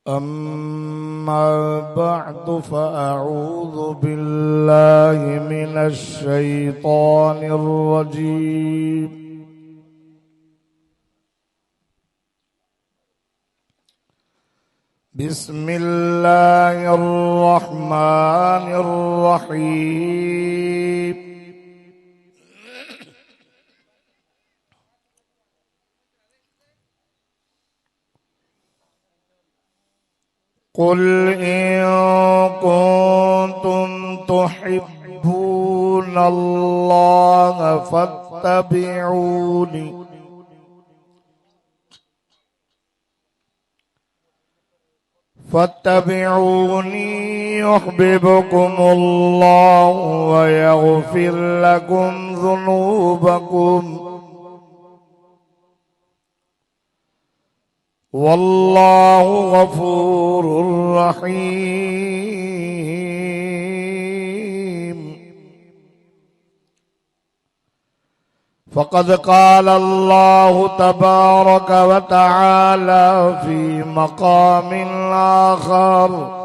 أما بعد فأعوذ بالله من الشيطان الرجيم. بسم الله الرحمن الرحيم. قل إن كنتم تحبون الله فاتبعوني يحببكم الله ويغفر لكم ذنوبكم والله غفور رحيم. فقد قال الله تبارك وتعالى في مقام آخر: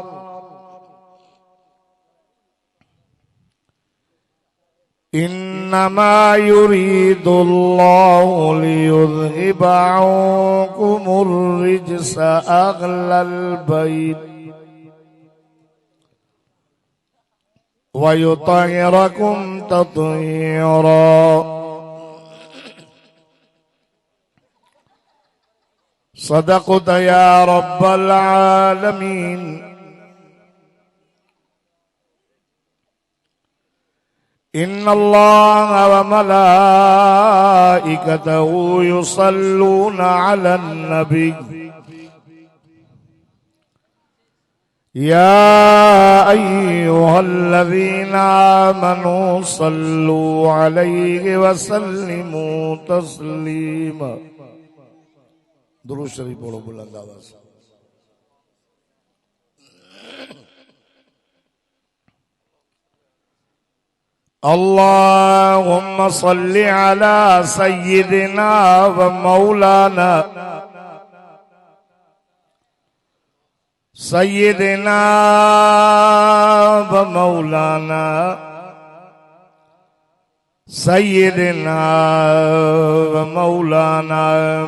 إنما يريد الله ليذهب عنكم الرجس أهل البيت ويطهركم تطهيرا. صدقت يا رب العالمين. إن الله وملائكته يصلون على النبي يا أيها الذين آمنوا صلوا عليه وسلموا تسليما. درود شریف پڑھو بلند آواز سے. اللهم صل على سيدنا ومولانا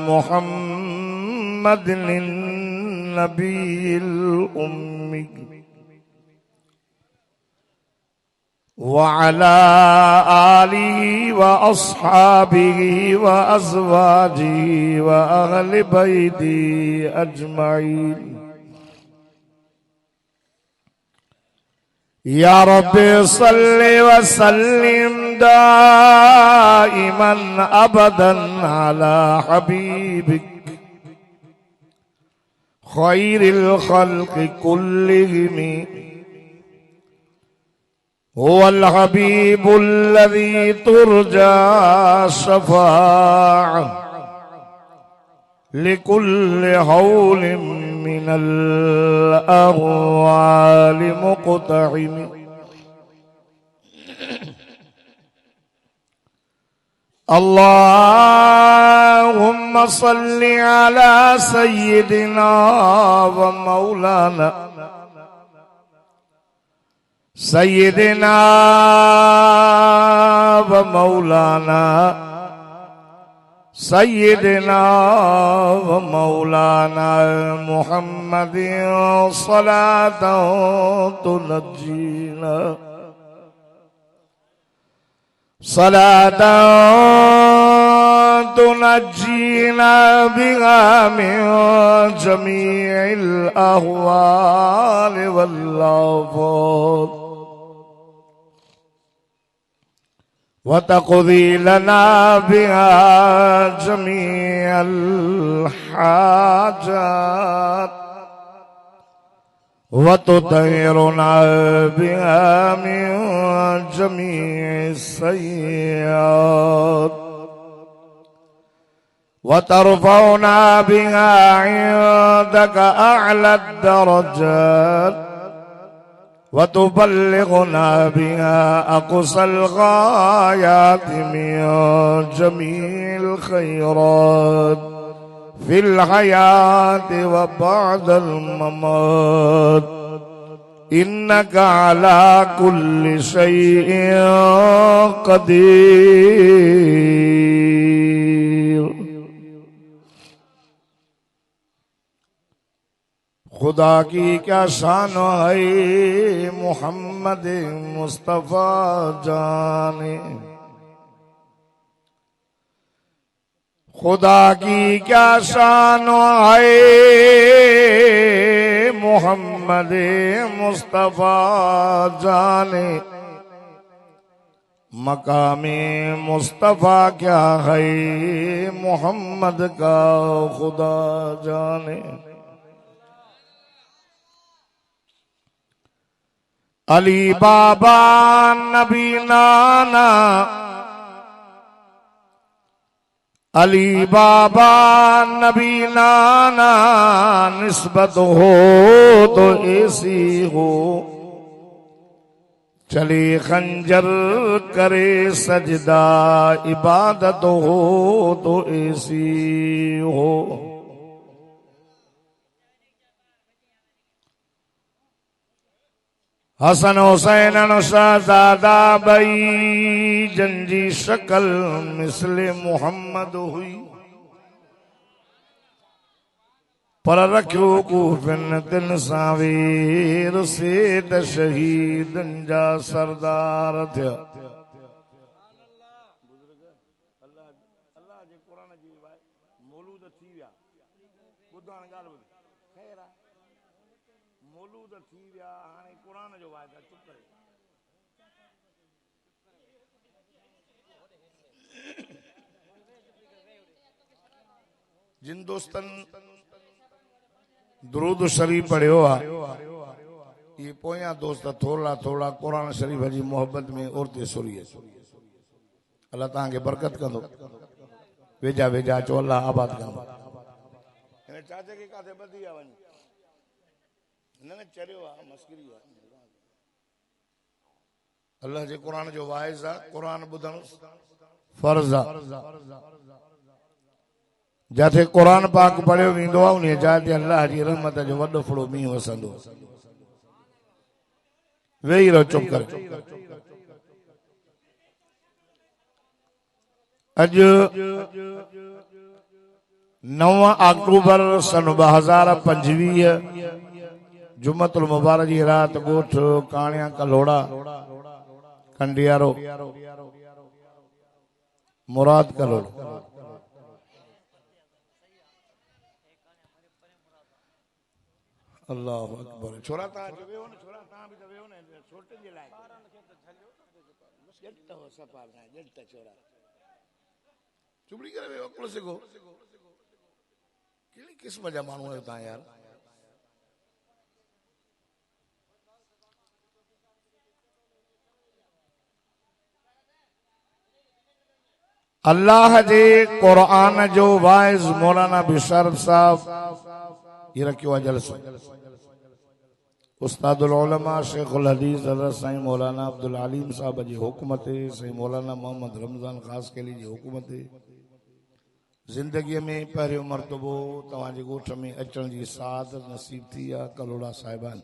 محمد النبي الأمي وعلى آله وأصحابه وأزواجه وأهل بيته أجمعين. يا رب صل وسلم دائما أبدا على حبيبك خير الخلق كلهم. هو الحبيب الذي ترجى الشفاعة لكل هول من الأهوال مقتحم. اللهم صل على سيدنا ومولانا محمد صلاة تنجينا بها من جميع الأهوال والآفات وتقضي لنا بها جميع الحاجات وتطهرنا بها من جميع السيئات وترفعنا بها عندك أعلى الدرجات وتبلغنا بها أقصى الغايات من جميع الخيرات फिल हयात व बअदल ममात इन्नका अला कुल्लि शैइन कदीर। खुदा की क्या शान है मोहम्मद मुस्तफा जाने, खुदा की क्या शान है मोहम्मद मुस्तफा जाने, मकामे मुस्तफा क्या है मोहम्मद का खुदा जाने। अली बाबा नबी नाना, अली बाबा नबी नाना, निस्बत हो तो ऐसी हो, चले खंजर करे सजदा, इबादत हो तो ऐसी हो। हसन हुसैन शहजादा बई, जंजी शक्ल मिसले मोहम्मद हुई, पर रखियो को फिन दिन सावीर से त शहीदन जा सरदार थिया। जिन दोस्तन दुरूद शरीफ पढ़ियो आहे, ये पोयां दोस्त थोड़ा थोड़ा कुरान शरीफ जी मोहब्बत में और ते सुरी। अल्लाह तव्हांखे बरकत कंदो, वेझा वेझा अचो, अल्लाह आबाद कंदो। चाचे खे काथे ॿधी आहे वञी, न चरियो आहे, मस्करी आहे। अल्लाह जे क़ुरान जो वाइज़ आहे, क़ुरान ॿुधणु फर्ज़ आहे। जिथे क़ुरान पाक पढ़ियो वेंदो आहे, उन जाइ ते अल्लाह जी रहमत जो वॾो फुड़ो मींहुं वसंदो। वेही रहो चुप करे। अॼु 9 अक्टूबर सन 2025 जुमतुल मुबारक जी रात ॻोठ काणिया कलोड़ा कंडियारो मुराद कलोड़ अल्लाह अकबर। छोरा तव्हां जो वियो न, छोरा तव्हां बि त वियो न छोटे जे लाइ जट हो सपा ना जट छोरा चुबड़ी करे वियो अकुल सिगो। कहिड़ी क़िस्म जा माण्हू आहियो तव्हां यार। अल्लाह जे क़ुरान जो वाइज़ मौलाना बिशारत साहब ये रखियो आहे जलसो। उस्तादुल उलमा शेखुल हदीस हज़रत साईं मौलाना अब्दुल अलीम साहब जी हुकूमत, साईं मौलाना मोहम्मद रमज़ान ख़ास केली जी हुकूमत, जिंदगी में पहिरियों मर्तबो तव्हांजे ॻोठ में अचण जी सादत नसीब थी आहे। कलोड़ा साहिबान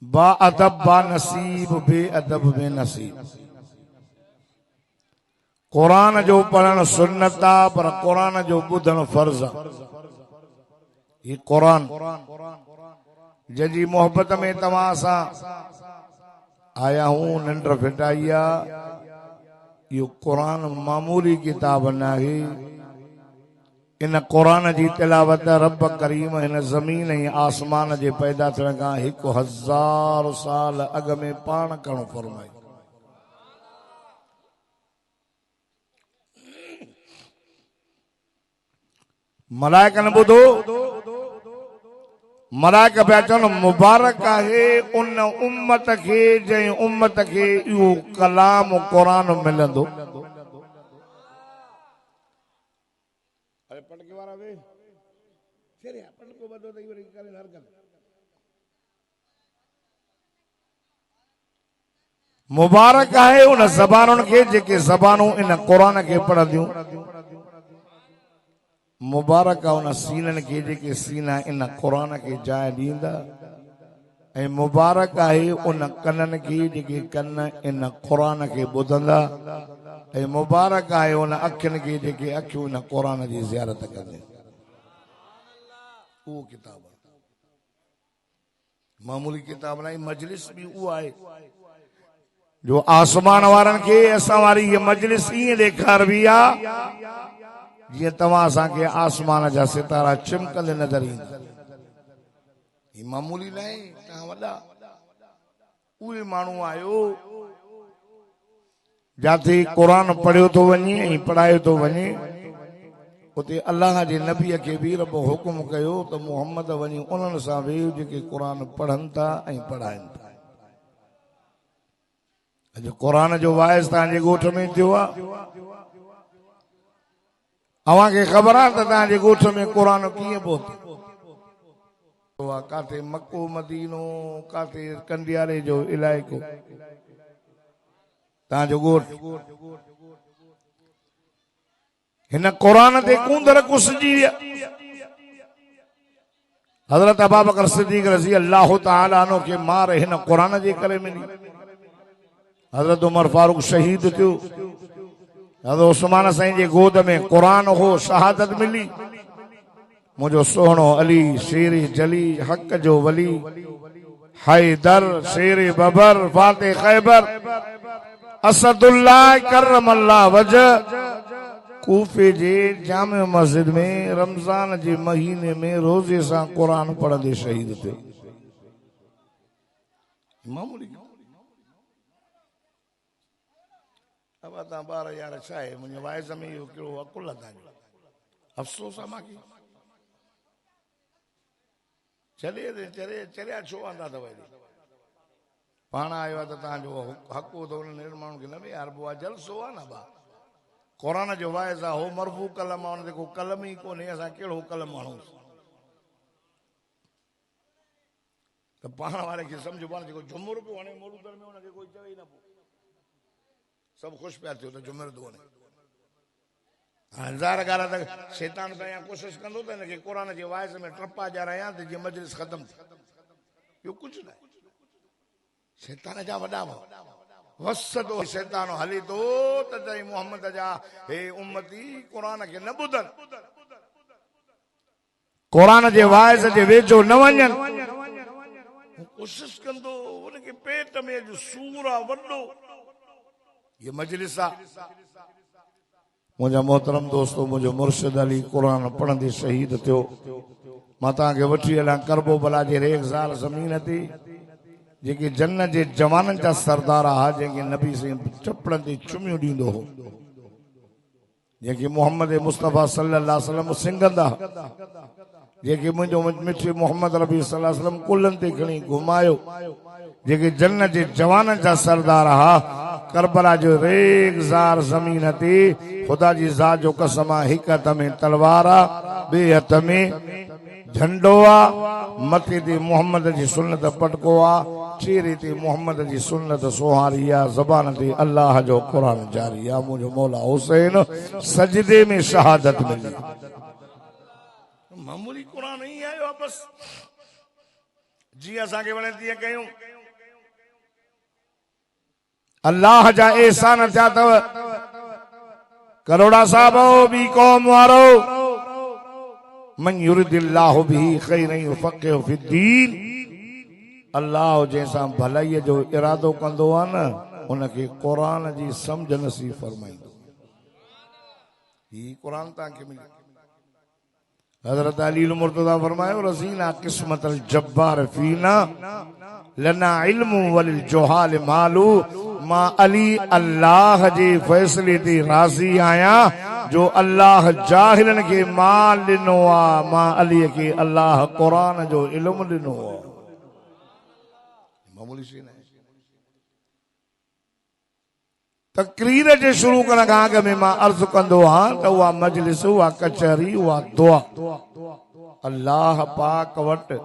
बा अदब बा नसीब, बे अदब बे नसीब। कुरान जो पढ़ण सुन्नत आहे, पर कुरान जो ॿुधण फर्ज़ आहे। ये कुरान जंहिंजी मोहब्बत में तव्हां सां आया हूं, निंड फिटाई आहे। इहो कुरान मामूली किताब न आहे। इन कुरान जी तिलावत रब करीम हिन ज़मीन ऐं आसमान जे पैदा थियण खां 1000 साल अॻ में पाण करणो फरमाई। मलाइकन ॿुधो, मलाइक पिया चवनि मुबारक आहे उन उम्मत खे जंहिं उम्मत खे इहो कलाम क़ुरान मिलंदो। मुबारक है उन ज़बानुनि खे जेके ज़बानूं इन क़ुरान खे पढ़ंदियूं। मुबारक आहे उन सीननि खे जेके सीना इन क़ुरान खे जाइ ॾींदा। ऐं मुबारक आहे उन कननि खे जेके कन इन क़ुरान खे ॿुधंदा। ऐं मुबारक आहे उन अखियुनि खे जेके अखियूं इन क़ुरान जी ज़ियारत कंदियूं। उहो किताब मामूली किताब न आहे। मजलिस बि उहा आहे जो आसमान वारनि खे असां वारी इहा मजलिस ईअं ॾेखारबी आहे जीअं तव्हां असांखे आसमान जा सितारा चिमकंदे नज़र ईंदा। ही मामूली न आहे। तव्हां वॾा उहे माण्हू आहियो जिथे क़ुरान पढ़ियो थो वञे ऐं पढ़ायो थो वञे। उते अलाह जे नबीअ खे बि रब हुकुम कयो त मुहम्मद वञी उन्हनि सां वेहो जेके क़ुरान पढ़नि था ऐं पढ़ाइनि था। अॼु क़ुरान जो वाइस तव्हांजे ॻोठ में थियो आहे। अव्हांखे ख़बर आहे त तव्हांजे ॻोठ में क़ुरान कीअं पहुतो आहे। काथे मको मदीनो, काथे कंडियारे जो इलाइक़ो, तव्हांजो ॻोठ। हिन क़ुरान ते कूंदर कुसजी विया। हज़रत अबू बकर सिद्दीक़ रज़ी अल्लाह तआला अन्हु खे मार हिन क़ुरान जे करे मिली। हज़रत उमर फारूक शहीद थियो। हज़रत उस्मान साईं जे गोद में क़ुरान हो, शहादत मिली। मुंहिंजो सोहणो अली शेर जली हक़ जो वली, हैदर शेर बबर फाते खैबर, असदुल्लाह करमल्लाह वजह, कूफे जे जामे मस्जिद में रमज़ान जे महीने में रोज़े सां क़ुरान पढ़ंदे शहीद थियो। मामूली अब तव्हां ॿार यार छा आहे मुंहिंजे वाइस में इहो कहिड़ो अकुल आहे तव्हांजो। अफ़सोस आहे मूंखे। चरिया छो आंदा अथव हेॾे। पाण आयो आहे त तव्हांजो हक़ हो त उन्हनि माण्हुनि खे न विहारबो आहे। जलसो आहे न बा। क़ुरान जो वाइस आहे हो मरफू कलम आहे। हुन ते को कलम ई कोन्हे। असां कहिड़ो कलम आणूं। त पाण वारे खे सम्झो पाण जेको झुमुर पियो हणे मोलूदर में हुनखे कोई चवे ई न पियो। सभु ख़ुशि पिया थियो त झुमिर थो वञे। हज़ार ॻाल्हि त शैतान त अञा कोशिशि कंदो त हिनखे क़ुरान जे वाइस में टपा ॼाणायां त जीअं मजलिस ख़तमु थिए। ॿियो कुझु न आहे। शैतान जा वॾा वसदो शैतान हले थो त चई मोहम्मद जा हे उम्मती क़ुरान खे न ॿुधनि, क़ुरान जे वाइस जे वेझो न वञनि। कोशिशि कंदो उनखे पेट में अॼु सूर आहे वॾो। ये मजलिस आहे। मुंहिंजा मोहतरम दोस्तो, मुंहिंजो मुर्शिद अली क़ुरान पढ़ंदे शहीद थियो। मां तव्हांखे वठी हलां करबो बला जे रेगज़ार ज़मीन ते जेके जन्नत जे जवाननि जा सरदार हा, जंहिंखे नबी साईं चपड़नि ते चुमियूं ॾींदो हो, जंहिंखे मोहम्मद मुस्तफ़ा सल्लल्लाहु अलैहि वसल्लम सिंगंदा, जेके मुंहिंजो मिठे मोहम्मद रबी सल्लल्लाहु अलैहि वसल्लम कुलनि ते खणी घुमायो, जेके जन्नत जे जवाननि जा सरदार हा। करबला जो रेगज़ार ज़मीन ते ख़ुदा जी ज़ात जो कसम आहे, हिक हथ में तलवार आहे, ॿिए हथ में झंडो आहे, मथे ते मोहम्मद जी सुन्नत पटको आहे, चेहरे ते मोहम्मद जी सुन्नत सोहारी आहे, ज़बान ते अल्लाह जो क़ुरान जारी आहे। मुंहिंजो मौला हुसैन सजदे में शहादत मिली। मामूली क़ुरान ई आयो आहे बस। जीअं असांखे वणे तीअं कयूं। अल्लाह जा एहसान थिया अथव। करोड़ा साहब बी कौम वारो, मन युरिदिल्लाहु बिही खैरन युफ़क़िहु फ़िद्दीन। अल्लाह जंहिंसां भलाईअ जो इरादो कंदो आहे न, उनखे क़ुरान जी सम्झ नसीब फरमाईंदो। ही क़ुरान तव्हांखे मिली। हज़रत अली मुर्तज़ा फरमायो, रज़ीना क़िस्मतल जब्बार फीना लना इल्मु वलिल जुहाल मालू। मां अली अल्लाह जे फ़ैसले ते राज़ी आहियां जो अल्लाह जाहिलनि खे माल ॾिनो आहे। मां अलीअ खे अल्लाह क़ुरान जो इल्मु ॾिनो आहे। मामूली शइ न आहे। तक़रीर जे शुरू करण खां अॻु में मां अर्ज़ु कंदो आहियां त उहा मजलिस, उहा कचहरी, उहा दुआ अल्लाह पाक वटि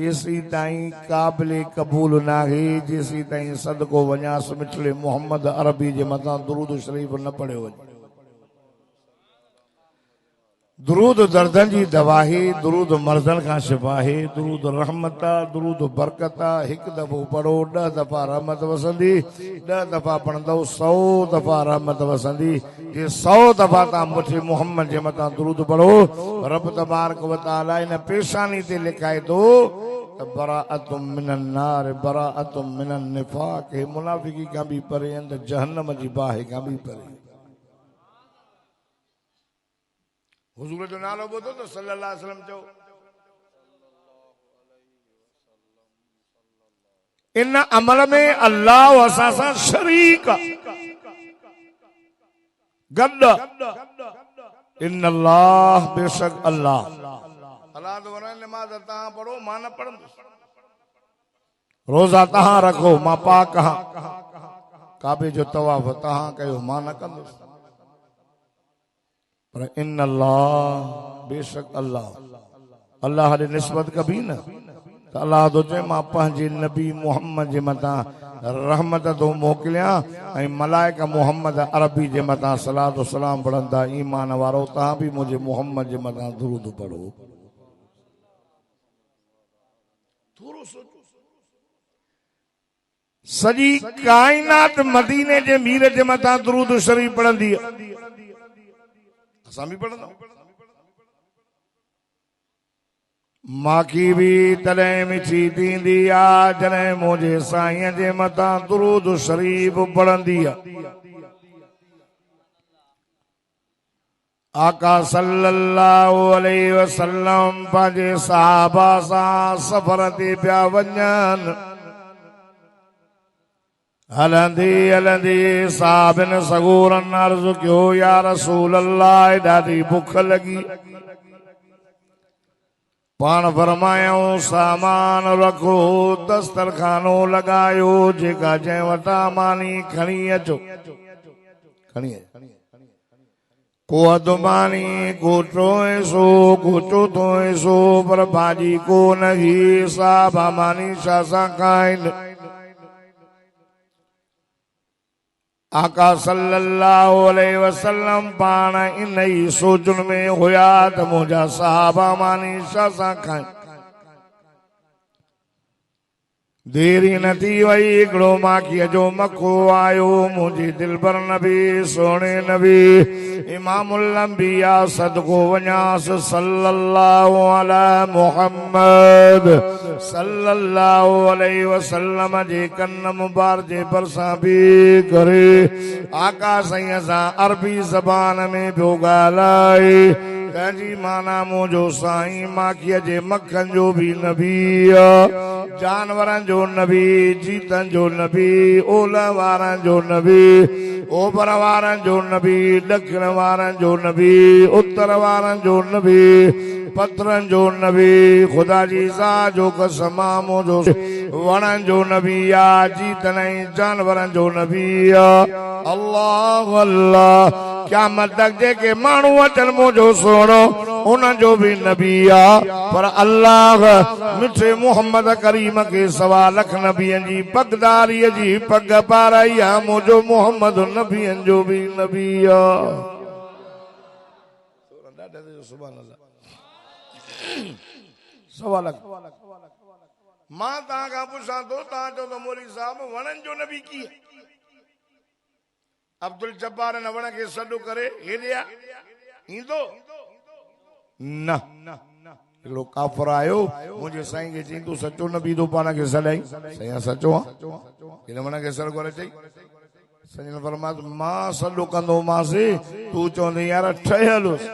इसी ताईं काबिल कबूल नाहे जेसी ताईं सदको वञास मिठड़े मोहम्मद अरबी जे मथां दुरूद शरीफ न पढ़ियो वञे। दुरूद दर्दन जी दवा है, दुरूद मर्दन का शिफा है, दुरूद रहमत आहे, दुरूद बरकत आहे। हिकु दफ़ो पढ़ो 10 दफ़ा रहमत वसंदी, 10 दफ़ा पढ़ंदव 100 दफ़ा रहमत वसंदी। जे 100 दफ़ा तव्हां मुठे मोहम्मद जे मथां दुरूद पढ़ो, रब तबारक व तआला इन पेशानी ते लिखाए थो बराअतुम मिनन नार बराअतुम मिनन निफाक। हे मुनाफिकी खां बि परे आहिनि, जहन्नम जी बाहि खां बि परे। हुजूर जो नालो ॿुधो त सल्लल्लाहु अलैहि वसल्लम चओ इन अमल में अल्लाह असां सां शरीक गॾु। इन अल्लाह बेशक अल्लाह अल्लाह तो वरन नमाज तव्हां पढ़ो मां न पढ़ंदुसि, रोज़ा तव्हां रखो मां पाक आहियां, काबे जो तवाफ़ तव्हां कयो मां न कंदुसि। पर इन अल्लाह बेशक अल्लाह अल्लाह ॾे निस्बत कबी न त अल्लाह तो चए मां पंहिंजे नबी मोहम्मद जे मथां रहमत तो मोकिलियां ऐं मलाइका मोहम्मद अरबी जे मथां सलात सलाम पढ़ंदा। ईमान वारो तव्हां बि मुंहिंजे मोहम्मद जे मथां दुरूद पढ़ो। थोरो सोचो, सॼी काइनात मदीने जे मीर जे मथां दुरूद शरीफ पढ़ंदी आहे, असां बि पढ़ंदा। माखी बि तॾहिं मिठी थींदी आहे जॾहिं मुंहिंजे साईं जे मथां दुरूद शरीफ पढ़ंदी आहे। आका सल्लल्लाहु अलैहि वसल्लम पंहिंजे सहाबा सां सफ़र ते पिया वञनि। हलंदी हलंदी साहिबन सगूरन अर्ज़ कयो या रसूल अल्लाह ॾाढी बुख लॻी। पाण फरमायूं सामान रखो, दस्तरखानो लॻायो, जेका जंहिं वटां मानी खणी अचो, खणी अचो। को अधु मानी को टोए सो को चोथों सो, पर भाॼी को न ही साहबा मानी छा सां खाइनि। आका सल्लल्लाहु अलैहि वसल्लम पाण इन ई सोचुन में हुया त मुंहिंजा सहाबा मानी छा सां खाइनि। देरी न थी वई, हिकिड़ो माखीअ जो मखो आयो। मुंहिंजी दिलबर नबी सोणे नबी इमामुल अंबिया सदको वञास सल्लल्लाहु अला मुहम्मद सल्लल्लाहु अलैहि वसल्लम जे कन मुबारक जे भरसां बि करे आका साईं सां अरबी ज़बान में पियो ॻाल्हाए। तंहिंजी माना मुंहिंजो साईं माखीअ जे मखन जो बि नबी आहे, जानवरनि जो नबी, जीतन जो नबी, ओलह वारनि जो नबी, ओभर वारनि जो नबी, ॾखिण वारनि जो नबी, उत्तर वारनि जो नबी, पथरनि जो नबी, ख़ुदा जी ज़ात जो कसम मुंहिंजो वणनि जो नबी आहे, जीतन ऐं जानवरनि जो नबी आहे। अल्लाह अल्लाह क़यामत तक जेके माण्हू अचनि मुंहिंजो सोणो उन्हनि जो बि नबी आहे, पर अल्लाह मिठे मोहम्मद करीम खे 1.25 लख नबियनि जी पगदारीअ जी पग पाराई आहे। मुंहिंजो मोहम्मद नबियनि जो बि नबी आहे। सवा लख मां तव्हां खां पुछां थो, तव्हां चओ त मौलवी साहब वणनि जो नबी कीअं? अब्दुल जब्बार न वण खे सॾु करे हेॾिया ईंदो न। हिकिड़ो काफ़िर आयो मुंहिंजे साईं खे चई तूं सचो नबी थो पाण खे सॾाई? साईं सचो आहे। हिन वण खे सॾु करे चई, साईं फरमायो मां सॾु कंदोमांसि, तूं चवंदे यार ठहियलुसि।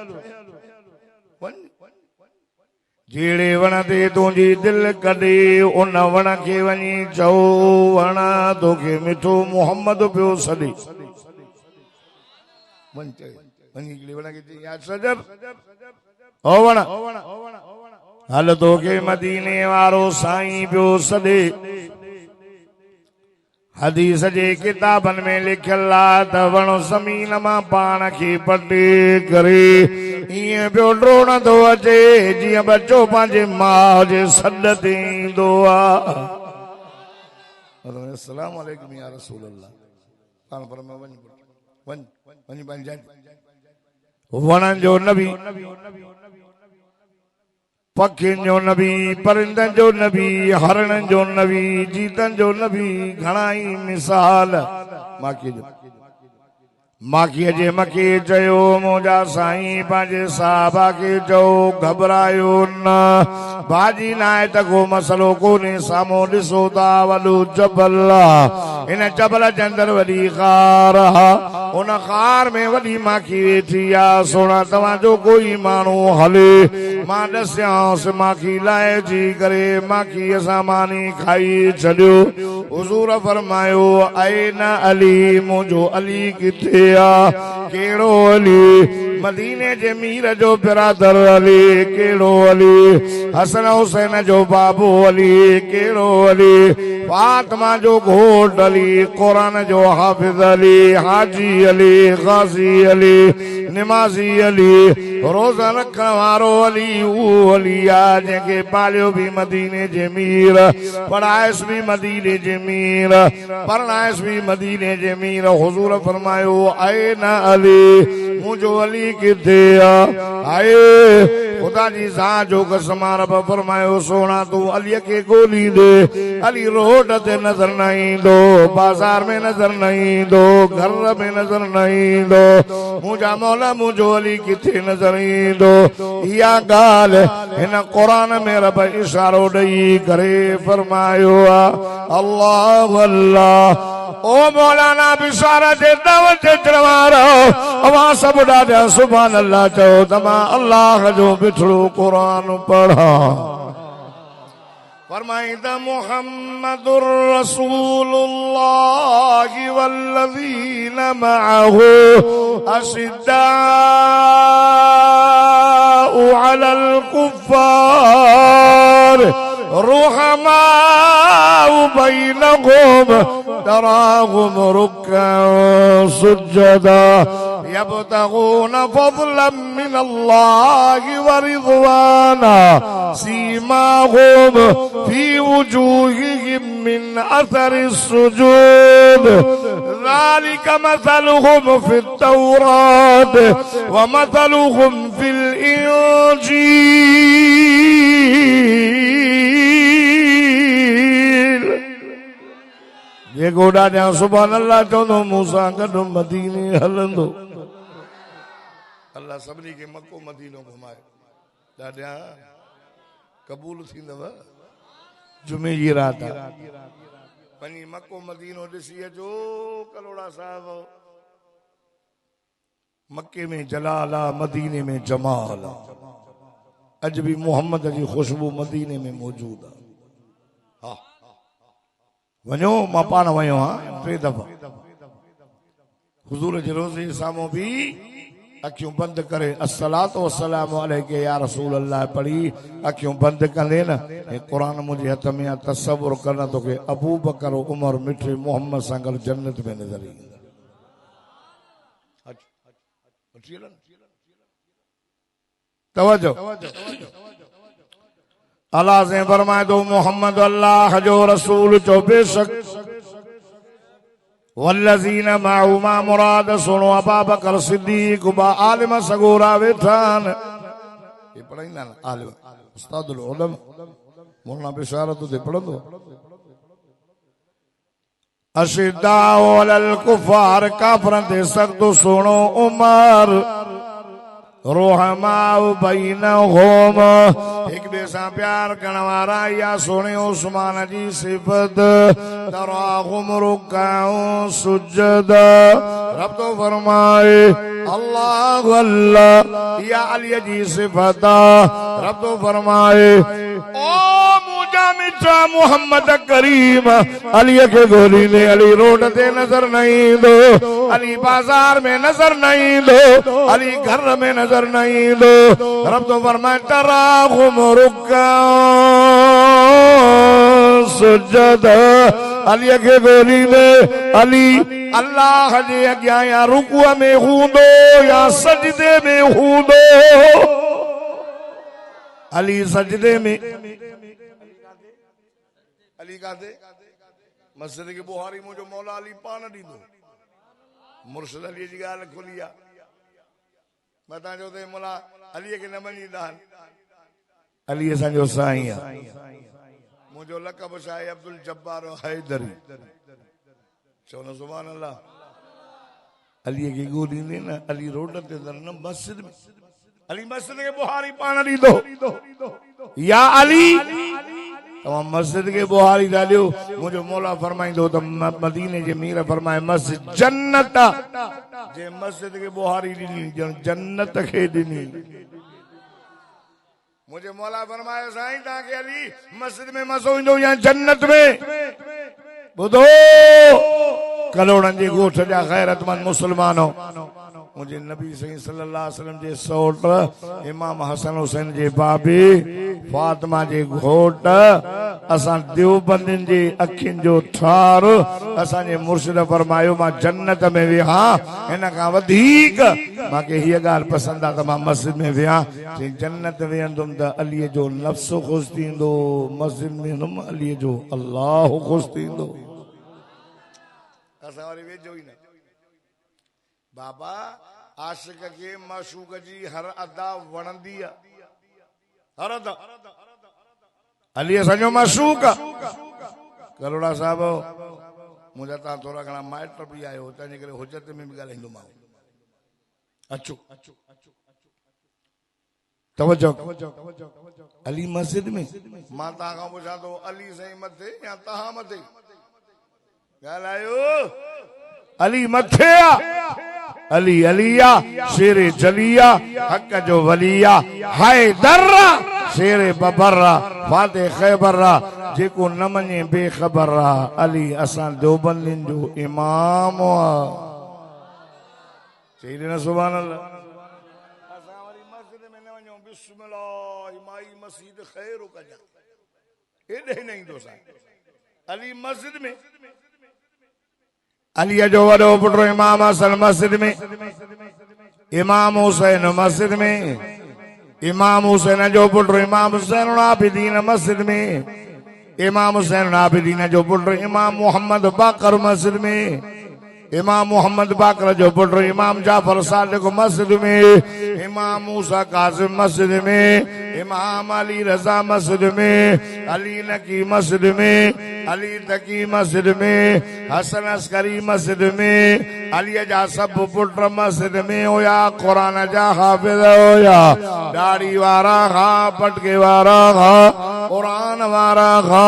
जहिड़े वण ते तुंहिंजी दिलि कढे उन वण खे वञी चओ वण तोखे मिठो मोहम्मद पियो सॾे। हल तोखे मदीने वारो साईं पियो सॾे। हदीस जे किताबन में लिखियल आहे त वण ज़मीन मां पाण खे पटे करे ईअं पियो ड्रोणंदो अचे जीअं बच्चो पंहिंजे माउ जे सॾ ते ईंदो आहे। अस्सलाम वालेकुम या रसूल अल्लाह। पाण पर में वञ वञ पंहिंजा वणनि जो नबी, पखियुनि जो नबी, परिंदनि जो नबी, हरणनि जो नबी, जीतनि जो नबी, घणा ई मिसाल। माखीअ जे मखे चयो मुंहिंजा साईं पंहिंजे साहबा खे चओ घबरायो न, भाॼी न आहे त को मसलो कोन्हे, साम्हूं ॾिसो था वॾो जबल आहे, हिन जबल जे अंदरि वॾी ग़ार आहे, उन ग़ार में वॾी माखी वेठी आहे। सोना तव्हांजो कोई माण्हू हले, मां ॾसियांसि माखी लाहे जी करे माखीअ सां मानी खाई छॾियो। हुज़ूर फरमायो ऐं न अली, मुंहिंजो अली किथे आहे? कहिड़ो अली? मदीने जे मीर जो बिरादर अली। कहिड़ो अली? हसन हुसैन जो बाबू अली। कहिड़ो अली? फातिमा जो घोट अली, क़ुरान जो हाफ़िज़ अली, हाजी अली, गाज़ी अली, निमाज़ी अली, रोज़ा रखण वारो अली। उहो अली आहे जंहिंखे पालियो बि मदीने जे मीर, पढ़ायसि बि मदीने जे मीर, परणायसि बि मदीने जे मीर। हुज़ूर फरमायो ऐं न अली, मुंहिंजो अली किथे आहे? ख़ुदा जी ज़ात जो कसम रब फरमायो सोना तूं अलीअ खे ॻोल्हींदे, अली रोड ते नज़र न ईंदो, बाज़ार में नज़र न ईंदो, घर में नज़र न ईंदो, मुंहिंजा मौला मुंहिंजो अली किथे नज़र ईंदो? इहा ॻाल्हि हिन क़ुरान में रब इशारो ॾेई करे फरमायो आहे अल्लाह अल्लाह। ओ मौलाना बिसारा जे दावत अचण वारो अवां सभु ॾाढा सुभान अल्लाह चओ त मां अल्लाह जो बिठड़ो क़ुरान पढ़ा। फरमाईंदा मुहम्मदुर रसूलुल्लाह वल्लज़ीन मअहू अशिद्दाउ अलल कुफ्फार रुहमाउ बैनहुम तराहुम रुक्कअन सुज्जदा यब्तगून फज़लन मिनल्लाहि व रिज़वाना सीमाहुम फी वजूहिहिम मिन अथरिस सुजूद ज़ालिका मसलुहुम फित तौरात व मसलुहुम फिल इंजील। जेको ॾाढा सुभान अल्लाह चवंदो मूंसां गॾु मदीने हलंदो। अल्लाह सभिनी खे मको मदीनो घुमाए। ॾाढा क़बूल थींदव। जुमे जी राति वञी मको मदीनो ॾिसी अचो। कलोड़ा साहब मके में जलाल आहे, मदीने में जमाल आहे। अॼु बि मोहम्मद जी ख़ुशबू मदीने में मौजूद आहे। वञो, मां पाण वयो आहियां 3 दफ़ा। हुज़ूर जे रोज़े साम्हूं बि अखियूं बंदि करे अस्सलातु वस्सलामु अलैका या रसूल अल्लाह पढ़ी अखियूं बंदि कंदे न क़ुरान मुंहिंजे हथ में आहे। तसव्वुर कर तोखे अबू बकर उमर मिठे मोहम्मद सां गॾु जन्नत में नज़र ईंदा। तवज्जो। अल्लाह से फरमाए दो मोहम्मद अल्लाह जो रसूल चो बेशक वल्लज़ीन माअहू मा मुराद सुनो अबा बकर सिद्दीक़ बा आलिम सगोरा वेठान। ये पढ़ाईंदा न आलिम उस्तादुल उलमा मौलाना बिशारत ते पढ़ंदो। अशिद्दाउ अलल कुफ़ार काफ़रन ते सख्त सुनो उमर रुहमाउ बैनहुम एक ॿिए सां प्यार करण वारा। या सोने उस्मान जी सिफ़त तराहुम रुक्कअन सुज्जदा। रब तो फरमाए अल्लाह अल्लाह। या अली जी सिफ़त रब तो फरमाए ओ मुंहिंजा मिठा मोहम्मद करीम अली खे ॻोल्हींदे अली रोड ते नज़र न ईंदो, अली बाज़ार में नज़र न ईंदो, अली घर में नज़र न ईंदो। रब तो फरमाए तराहुम रुक्कअन सुज्जदा। अली के गोली दे अली अल्लाह जे अॻियां या रुकुअ में हूंदो या सजदे में हूंदो अली सजदे में अली काथे मस्जिद के बुहारी मुझो मौला अली पान ॾींदो मुर्शिद अली जी ॻाल्हि खुली आहे मैं तव्हांजो ते मुला अली के न मञींदा आहिनि अली असांजो साईं आहे मुझो लक़ब शाह अब्दुल जब्बार हैदरी चओ न सुभान अल्लाह अली के गोली ने न अली रोड ते न मस्जिद में अली मस्जिद के बुहारी पान ॾींदो या अली तव्हां मस्जिद के बुहारी डालियो मुझो मौला फरमाइंदो त मदीने जे मीर फरमाए मस्जिद जन्नत जे मस्जिद के बुहारी ॾिनी जन्नत खे ॾिनी मुझे मौला फरमाए साईं तव्हांखे अली मस्जिद में मज़ो ईंदो या जन्नत में ॿुधो करोड़नि जे ॻोठ जा ग़ैरतमंद मुस्लमानो मुझे नबी सल्लल्लाहु अलैहि वसल्लम जे सौट इमाम हसन हुसैन जे बाबे फातिमा जे घोट असां देवबंदिन जे अखियुनि जो ठार असांजे मुर्शिद फरमायो मां जन्नत में विहा हिन खां वधीक मूंखे हीअ ॻाल्हि पसंदि आहे त मां मस्जिद में विहा जन्नत वेहंदुमि त अलीअ जो नफ़्स ख़ुशि थींदो मस्जिद में वेंदुमि अलीअ जो अल्लाह ख़ुशि थींदो असां वरी वेझो ई न बाबा आशिक के माशूक जी हर अदा वणंदी आहे हर अदा अली असांजो माशूक करोड़ा साहब मुंहिंजा तव्हां थोरा घणा माइट बि आहियो तंहिंजे करे हुजत में बि ॻाल्हाईंदोमांव अचो तवजो अली मस्जिद में मां तव्हां खां पुछां थो अली साईं मथे या तव्हां मथे ॻाल्हायो अली मथे अली अलिया शेर जलिया हक जो वलिया हैदर शेर बबरा फाते खैबरा जेको न मञे बेखबर अली असां देवबंदिन जो इमाम चई न सुभान अल्लाह असां वरी मस्जिद में न वञूं बिस्मिल्लाह माई मस्जिद खैर कजा एॾे न ईंदो अली मस्जिद में अली जो वॾो पुटु इमाम हसन मस्जिद में इमाम हुसैन मस्जिद में इमाम हुसैन जो पुटु इमाम हुसैन आबिदीन मस्जिद में इमाम हुसैन आबिदीन जो पुटु इमाम मोहम्मद बाकर मस्जिद में इमाम मोहम्मद बाकर जो पुटु इमाम जाफर सादिक मस्जिद में इमाम मूसा कासिम मस्जिद में इमाम अली रजा मस्जिद में अली नकी मस्जिद में अली तकी मस्जिद में हसन अस्करी मस्जिद में अली जा सब पुट मस्जिद में होया कुरान जा हाफिज होया दाढ़ी वारा खा पटके वारा खा कुरान वारा खा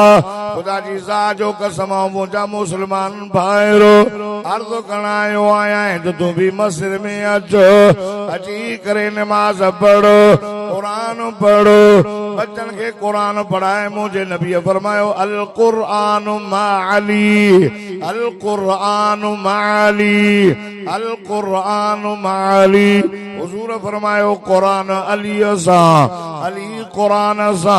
खुदा जी ज़ात जो कसम मुंहिंजा मुस्लमान भाइरो अर्ज़ कणायो आया तो तू भी मस्जिद में अचो अची करे नमाज पढ़ो कुरान पढ़ो बच्चन के कुरान पढ़ाए मुझे नबी फरमायो अल कुरान माअली अल कुरान माअली अल कुरान माअली हुजूर फरमायो कुरान अली सा अली कुरान सा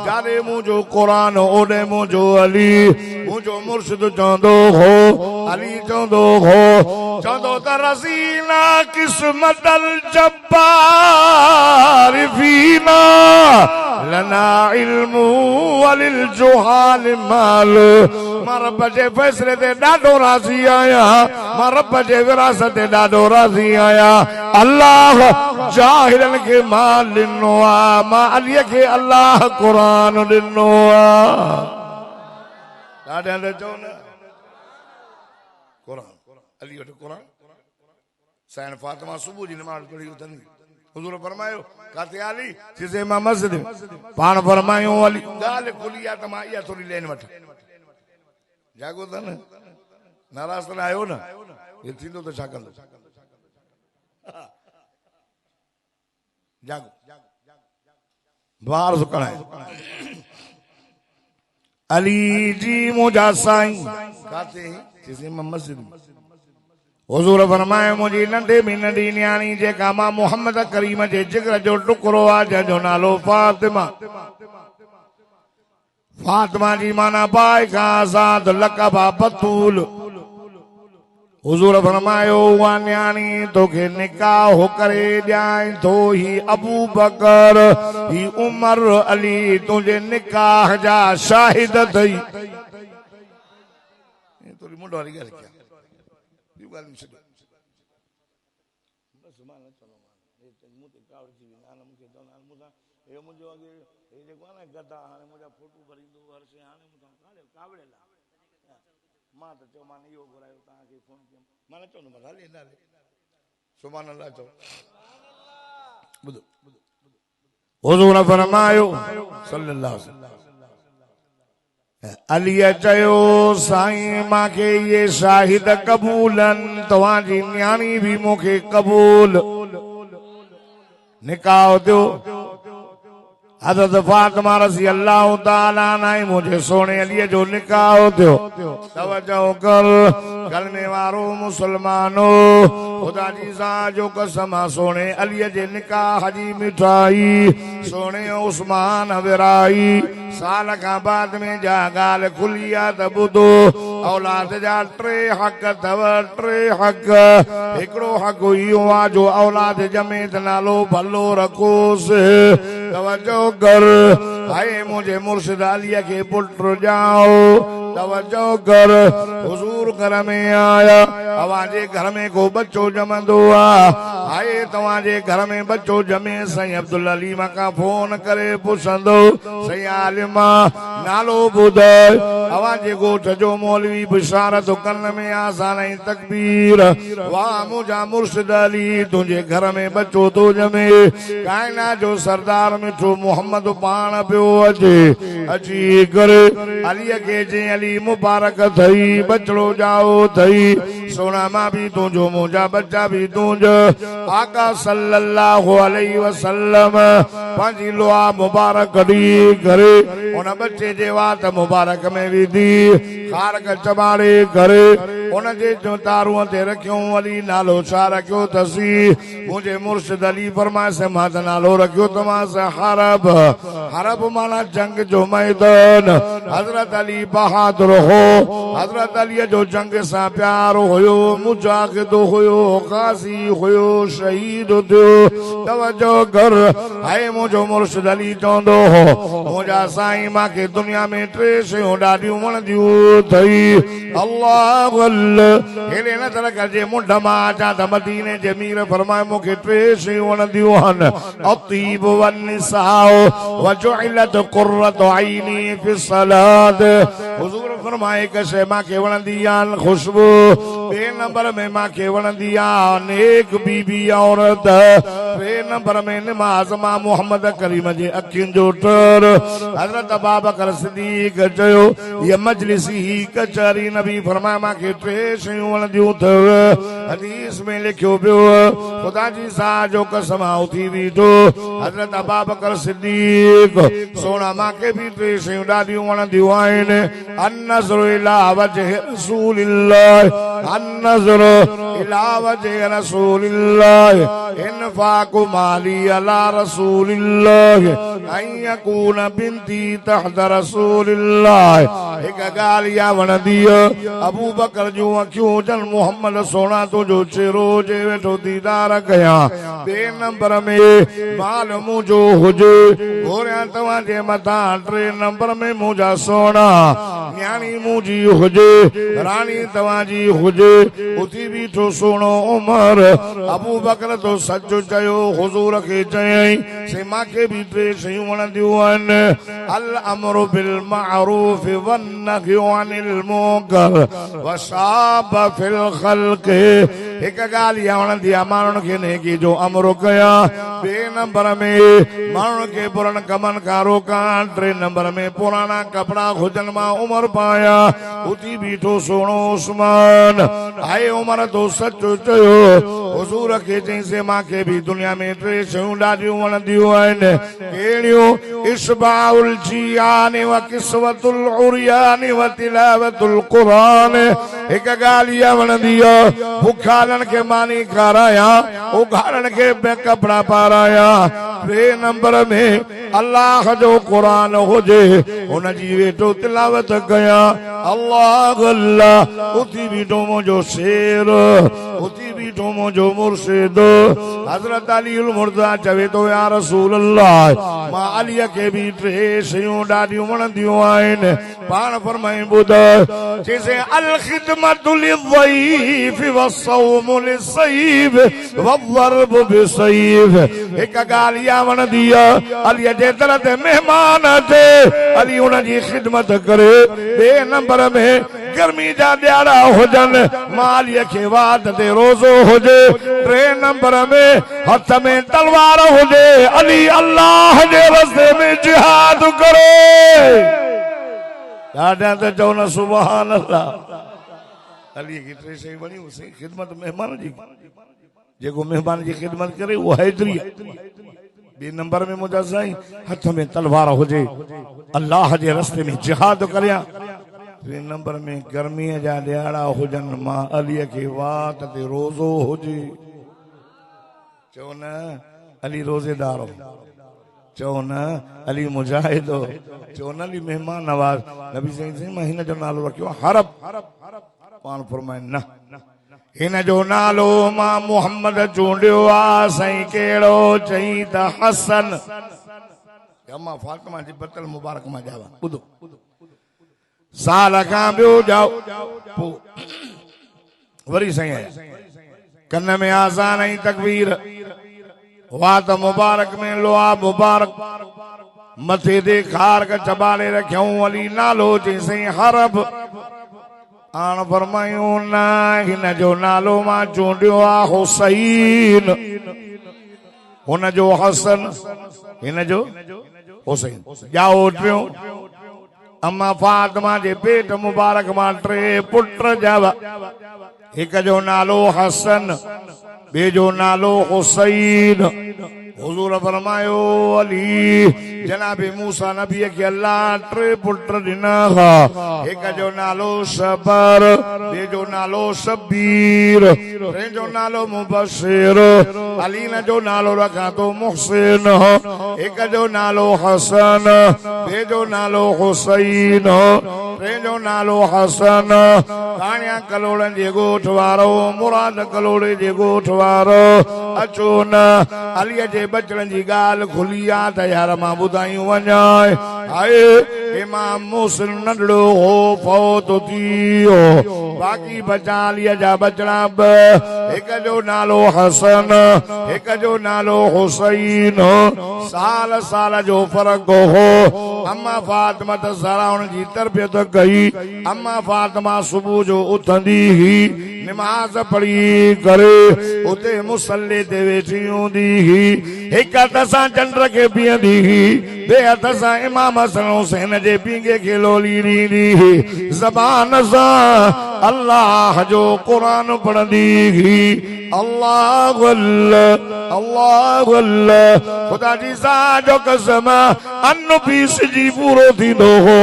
जाने मुझो कुरान ओडे मुझो अली मुझो मुर्शिद चंदो हो अली चंदो हो चंदो त रसीना किस्मत अल जब्बार फीना लना इल्मु वलिल जुहाल माल मां रब जे फैसले ते ॾाढो राज़ी आहियां मां रब जे विरासत ते ॾाढो राज़ी आहियां अल्लाह जाहिलनि खे माल ॾिनो आहे मां अलीअ खे अल्लाह क़ुरान ॾिनो आहे ॾाढा चओ न क़ुरान अली वटि क़ुरान साईं फातिमा सुबुह जी नमाज़ पढ़ी उथनि हुजूर फरमायो काथे आली जिसे मां मस्जिद पाण फरमायूं अली ॻाल्हि खुली आहे त मां इहा थोरी लेन वठां जागो था न नाराज़ त न आहियो न ये थींदो त छा कंदो जागो द्वार सुकणाए अली जी मुंहिंजा साईं काथे जिसे मां मस्जिद हुजूर फरमाए मुंहिंजी नंढे में नंढी न्याणी जेका मां मोहम्मद करीम जे जिगर जो टुकड़ो आहे जंहिंजो नालो फातिमा फातिमा जी माना पाए का आजाद लकबा बतूल। हुजूर फरमायो वा न्याणी तोखे निकाह करे ॾियां थो ही अबू बकर ही उमर अली तुझे निकाह जा शाहिद थई। थोड़ी मुंड वारी ॻाल्हि कया ॿियूं ॻाल्हि न छॾियो। बसि मां न चवंदो मूं ते कावड़ थी वेंदा हाणे मूंखे चवंदा मूंसां हे मुंहिंजो अॻे हे जेको आहे न गदा हाणे मुंहिंजा फोटू भरींदो हर शइ हाणे मूंसां कावड़ियल आहे। मां त चयो मां इहो घुरायो तव्हांखे फोन कयो मां न चवंदोमांसि हले न हले सुभाणे अलाह चओ। ॿुधो हुज़ूर फरमायो सल्लल्लाहु अलैहि वसल्लम अलीअ चयो साईं मांखे ये शाहिद क़बूलन तव्हांजी न्याणी भी मूंखे क़बूल निकाह थियो। हज़रत फातिमा रज़ी अल्लाह ताला अन्हा मुझे सोने अलीअ जो निकाह थियो। तवज्जो कर कलमे वारो मुसलमानो खुदा जी ज़ात जो कसम सोने अलीअ जे निकाह जी मिठाई सोने उस्मान विराई साल खां बाद में जा ॻाल्हि खुली आहे त ॿुधो औलाद जा टे हक़ अथव टे हक़। हिकिड़ो हक़ इहो आहे जो औलाद ॼमे त नालो भलो रखोसि। तवज्जो कर हाय मुझे मुर्शिद अलीअ खे पुट ॼाओ। तवज्जो कर हुजूर घर में आया अवांजे घर में को बच्चो ॼमंदो आहे हाय तव्हांजे घर में बच्चो ॼमे साईं अब्दुल अली मां फोन करे पुछंदो साईं आलिमा नालो ॿुधाए अवांजे ॻोठ जो मौलवी बिशारत कन में आसान ऐं तकबीर वाह मुंहिंजा मुर्शिद अली तुंहिंजे घर में बच्चो थो ॼमे। काइनात जो सरदार मिठो मोहम्मद पाण पियो अची करे अलीअ खे चई अली मुबारक थई बचड़ो जाओ थई सोना मां भी तुझो मुंहिंजा बच्चा भी तुंहिंजो। आका सल्लल्लाहु अलैहि वसल्लम पंहिंजी लोहा मुबारक कढी करे उन बच्चे जे वात मुबारक में विधी खारक चबाड़े करे उन जे तारूअ ते रखियो। अली नालो छा रखियो अथसी मुंहिंजे मुर्शिद अली फरमाए मां त नालो रखियो तमास हरब। हरब माना जंग जो मैदान। हजरत अली बहादुर हो हजरत अलीअ जो जंग सां प्यार हुयो मुजाहिद हुयो गाज़ी हुयो शहीद थियो। तवज्जो कर हाय मुंहिंजो मुर्शिद अली चवंदो हो मुंहिंजा साईं मांखे दुनिया में टे शयूं ॾाढियूं वणंदियूं थई। अल्लाह हेॾे नज़र कजे मुंड मां अचां त मदीने जे मीर फरमाए मूंखे टे शयूं वणंदियूं आहिनि अतीब वनिसाओ वजुइलत कुर्रत ऐनी फी सलात। हुजूर फरमाए हिकु शइ मांखे वणंदी आहे खुशबू। ॿिए नंबर में मांखे वणंदी आहे नेक बीबी औरत। टे नंबर में नमाज मां मोहम्मद करीम जे अखियुनि जो टर। हज़रत अबूबकर सिद्दीक़ चयो ये मजलिस ही कचहरी नबी फरमाए मांखे टे शयूं वणंदियूं अथव। हदीस में लिखियो पियो खुदा जी ज़ात जो कसम उथी बीठो हज़रत अबूबकर सिद्दीक़ सोना मांखे भी टे शयूं ॾाढियूं वणंदियूं आहिनि अन्नज़रु इला वजह रसूलिल्लाह अन्नज़रु इला वजह रसूलिल्लाह इनफाकु माली अला रसूलिल्लाह ऐं यकून बिनती तहत रसूलिल्लाह। हिकु ॻाल्हि इहा वणंदी अबू बकर जूं अखियूं जन मोहम्मद सोना तुंहिंजो चेहरो जे वेठो दीदार कयां। ॿिए नंबर में माल मुंहिंजो हुजे घोरियां तव्हांजे मथां। टे नंबर में मुंहिंजा सोना न्याणी मुंहिंजी हुजे राणी तव्हांजी हुजे। उथी बीठो सुहिणो उमर अबू बकर तो सच चयो हुजूर खे चयईं से मांखे भी टे शयूं वणंदियूं आहिनि अल अमरु बिल मारूफ वन नहयु अनिल मुनकर वशाब फिल खल्क। हिकु ॻाल्हि इहा वणंदी आहे माण्हुनि खे नेकी जो अमर कयां। ॿिए नंबर में माण्हुनि खे बुरनि कमनि खां रोकां। टे नंबर में पुराणा कपिड़ा हुजनि मां उमर पाया। उथी बीठो सुहिणो उस्मान हाय उमर तो सच चयो हुजूर खे चई से मांखे भी दुनिया में टे शयूं ॾाढियूं वणंदियूं आहिनि कहिड़ियूं इस्बाउल जियान व किस्वतुल उरियान व तिलावतुल कुरान। हिकु ॻाल्हि इहा वणंदी आहे बुखारनि खे मानी खारायां उघाड़नि खे कपिड़ा पारायां। टे नंबर में अल्लाह जो कुरान हुजे उन जी वेठो तिलावत कया अल्लाह अल्लाह उती बीठो मुंहिंजो शेर उती बीठो मुंहिंजो मुर्शिद हज़रत अली उल मुर्तज़ा चवे तो या रसूल अल्लाह मां अलीअ खे बि टे शयूं ॾाढियूं वणंदियूं आहिनि पाण फरमाई ॿुध जैसे अल ख़िदमतु लिज़्ज़ईफ़ वस्सौमु लिस्सईफ़ वज़्ज़र्ब बिस्सईफ़ हिक ॻाल्हि इहा वणंदी आहे अलीअ जे दर ते महिमान अचे अली उन जी ख़िदमत करे ॿिए नंबर में गर्मी जा ॾियारा हुजनि मालीअ खे वात ते रोज़ो हुजे टे नंबर में हथ में तलवार हुजे अली अल्लाह जे रस्ते में जिहाद करे ॾाढा त चओ न सुभान अल्लाह अली की टे शयूं वणियूं हुई ख़िदमत महिमान जी जेको महिमान जी ख़िदमत करे उहा हैदरी ॿिए नंबर में मुंहिंजा साईं हथ में तलवार हुजे अल्लाह जे रस्ते में जिहाद करियां टे नंबर में गर्मीअ जा ॾियारा हुजनि मां अलीअ खे वात ते रोज़ो हुजे चओ न अली रोज़ेदार हो चओ न अली मुजाहिद हो चओ न अली मेहमान नवाज नबी साईं मां हिन जो नालो रखियो हरब पाण फरमाए न हिन जो नालो मां मोहम्मद चूंडियो आ साईं कहिड़ो चई त हसन अम्मा फातिमा जी बतल मुबारक मां ॼावा ॿुधो साल खां ॿियो जाओ वरी साईं आया कन में आज़ान ऐं तकबीर वात मुबारक में लोहा मुबारक मथे ते खार क चबाले रखियऊं अली नालो चई साईं हरब आन फरमायूं न हिन जो नालो मां चूंडियो आहे हुसैन हुन जो हसन हिन जो हुसैन जाओ टियों अम्मा फातिमा जे पेट मुबारक मां टे पुट जावा हिक जो नालो हसन ॿिए जो नालो हुसैन हुजूर फरमायो अली जनाबे मूसा नबीअ खे अल्लाह टे पुट ॾिना हिक जो नालो सबर ॿिए जो नालो शबीर टे जो नालो मुबशिर अली न जो नालो रखा तो मुहसिन हिक जो नालो हसन ॿिए जो नालो हुसैन टे जो नालो हसन काणिया कलोड़नि जे ॻोठ वारो मुराद कलोड़े जे ॻोठ वारो अचो न अलीअ जे बचड़नि जी ॻाल्हि खुली आहे त यार मां ॿुधायूं वञा हाय इमाम मुहसिन नंढड़ो हो फौत थी वियो बाक़ी बचा अलीअ जा बचड़ा ब हिक जो नालो हसन हिक जो नालो हुसैन साल साल जो फर्क हो अम्मा फातिमा त ज़हरा जी तरबियत कई अम्मा फातिमा सुबुह जो उथंदी ही नमाज पढ़ी करे उते मुसल्ले ते वेठी हूंदी ही हिक हथ सां चंड खे पीअंदी ही ॿिए हथ सां इमाम हसन हुसैन जे पींगे खे लोली ॾींदी ही ज़बान सां अल्लाह जो क़ुरान पढ़ंदी ही अल्लाह अल्लाह अल्लाह खुदा जी ज़ात जो कसम अन्न पीस जी पूरो थींदो हो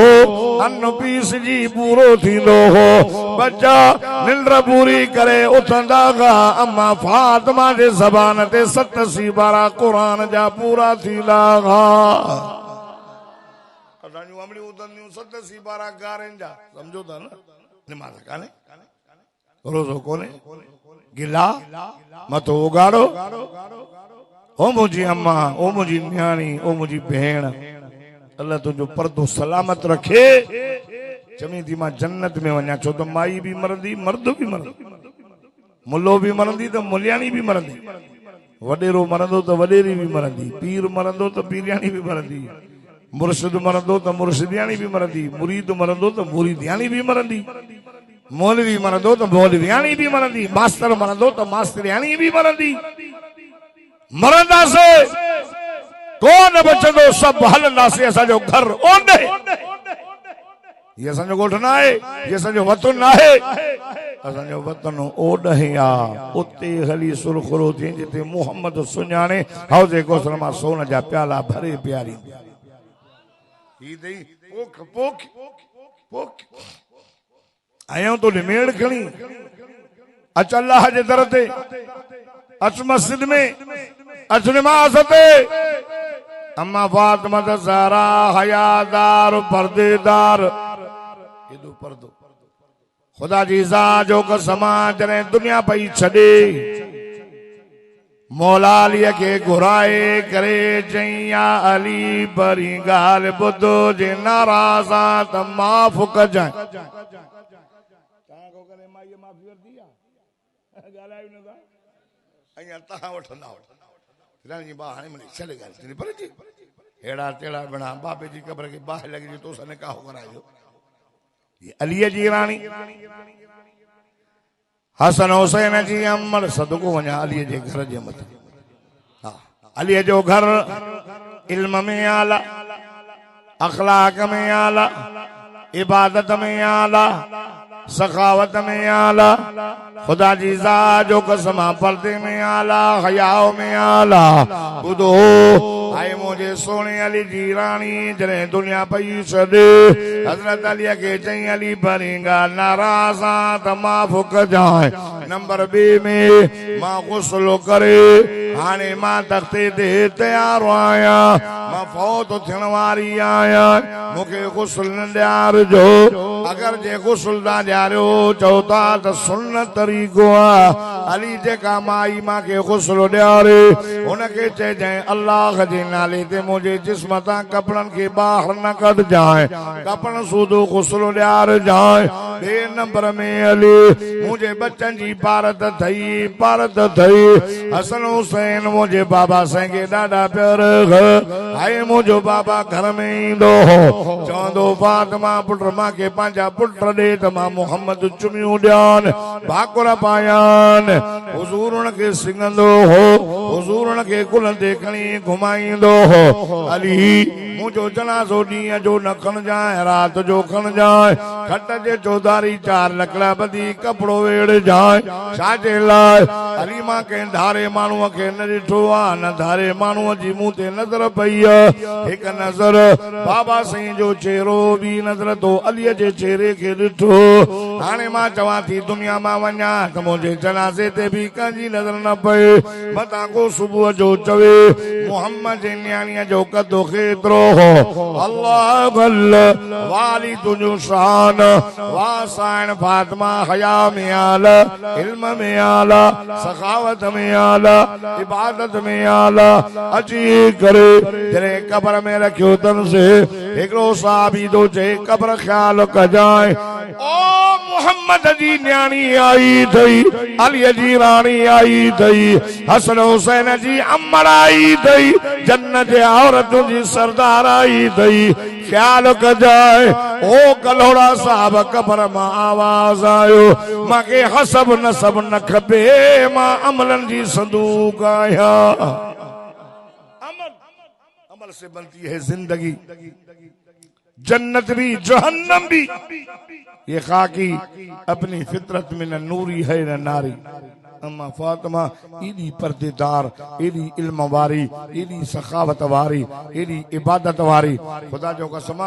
अन्न पीस जी पूरो थींदो हो बच्चा निंड पूरी करे उथंदा गा अम्मा फातिमा जे ज़बान ते 87 बारा क़ुरान जा पूरा थींदा गा असांजूं अमड़ियूं उथंदियूं 87 बारा गारनि जा समझो था न निमाज़ काने रोज़ो कोने गिला मथो उगाड़ो ओ मुंहिंजी अम्मा ओ मुंहिंजी न्याणी ओ मुंहिंजी भेण अल्लाह तुंहिंजो पर्दो सलामत रखे चमी थी मां जन्नत में वञा छो त माई भी मरंदी मर्द भी मरंदी मुल्लो भी मरंदी त मुलियाणी भी मरंदी वडेरो मरंदो त वडेरी भी मरंदी पीर मरंदो त पीरियाणी भी मरंदी मुर्शिद मरंदो त मुर्शिदियाणी भी मरंदी मुरीद मरंदो त मुरीदियाणी भी मरंदी मौलवी मरंदो त मौलवियाणी भी मरंदी मास्टर मरंदो त मास्टरियाणी भी मरंदी मरंदासीं कोन बचंदो सभु हलंदासीं असांजो घर ओंडे ये असांजो ॻोठ न आहे ये असांजो वतन न आहे असांजो वतन ओॾे आहे उते हली सुरखुरो थी जिते मोहम्मद सुञाणे हौज़े कौसर मां सोन जा प्याला भरे प्यारी ही दई पोख पोख पोख आयो तो मेड़ खणी अच अल्लाह जे दर ते अच मस्जिद में अच नमाज़ ते अम्मा फातिमा ज़हरा हयादार पर्देदार एदो पर्दो खुदा जी ज़ात जो कसमा जने दुनिया पई छॾे मौला अलीअ खे घुराए करे चई या अली बरी ॻाल्हि ॿुधो जे नाराज़ आ त माफ़ कजांइ हेड़ा टेड़ा बना बाबे जी कब्र के बाहर लगी तो उसने निकाह करायो ये अलीअ जी रानी हसन हुसैन जी अमर सदको वञा अलीअ जे घर जे मथे हा अलीअ जो घर इल्म में आला अखलाक में आला इबादत में आला सखावत में आला खुदा जी ज़ात जो कसम पर्दे में आला हयाओ में आला ॿुधो आए मुझे सोने अली जी रानी जने दुनिया पई छॾे हज़रत अलीअ खे चई अली भरींगा नाराज़ आ त माफ़ कजांइ नंबर 2 में मां गुस्ल करे हाणे मां तख़्ते ते तयार आहियां मां फौत थियण वारी आहियां मूंखे गुस्ल न ॾियारिजो अगर जे गुस्ल ना ॾियारियो चओ था त सुन्नत तरीक़ो आहे अली जेका माई मांखे गुस्ल ॾियारे हुनखे चइजांइ अल्लाह जे नाले ते मुंहिंजे जिस्म तां कपड़नि खे ॿाहिरि न कढजांइ कपड़ सूदो गुस्ल ॾियारिजांइ ॿिए नंबर में अली मुंहिंजे बच्चनि जी पारत थई हसन हुसैन मुंहिंजे बाबा साईं खे ॾाढा प्यार हाय मुंहिंजो बाबा घर में ईंदो हो चवंदो फातिमा पुट मांखे पंहिंजा पुट ॾे त मां मुहम्मद चुमियूं ॾियान भाकुर पायान हुज़ूर उनखे सिंगंदो हो हुज़ूर उनखे कुल ते खणी घुमाईंदो हो अली मुंहिंजो जनाज़ो ॾींहं जो न खणजांइ राति जो खणजांइ खट जे चौधारी 4 लकड़ा ॿधी कपिड़ो वेड़जांइ छाजे लाइ अली मां कंहिं धारे माण्हूअ खे न ॾिठो आहे न धारे माण्हूअ जी मूं ते नज़र पई आहे हिकु नज़र बाबा साईं जो चेहरो बि नज़र तो अलीअ जे चेहरे खे ॾिठो हाणे मां चवां थी दुनिया मां वञा त मुंहिंजे जनाज़े ते बि कंहिंजी नज़र न पए मतां को सुबुह जो चवे मुहम्मद जे न्याणीअ जो कदो केतिरो हो अल्लाह वाली तुंहिंजो शान वासाइण फातिमा हया में आला इल्म में आला सखावत में आला इबादत में आला अची करे जॾहिं कब्र में रखियो तन से हिकिड़ो साहबी तो चए कब्र ख्याल कजांइ ओ मोहम्मद जी न्याणी आई थई अलीअ जी रानी आई थई हसन हुसैन जी अमर आई थई जन्नत जे औरतुनि जी सरदार आई थई ख्याल कजांइ ओ कलोड़ा साहब कब्र मां आवाज आयो मांखे हसब नसब न खपे मां अमलन जी संदूक आहियां अमल से बनती है जिंदगी जन्नत भी जहन्नम भी ये खाकी अपनी फितरत में न नूरी है न नारी अम्मा फातिमा एडी पर्देदार एडी इल्म वारी एडी सखावत वारी एडी इबादत वारी खुदा जो कसम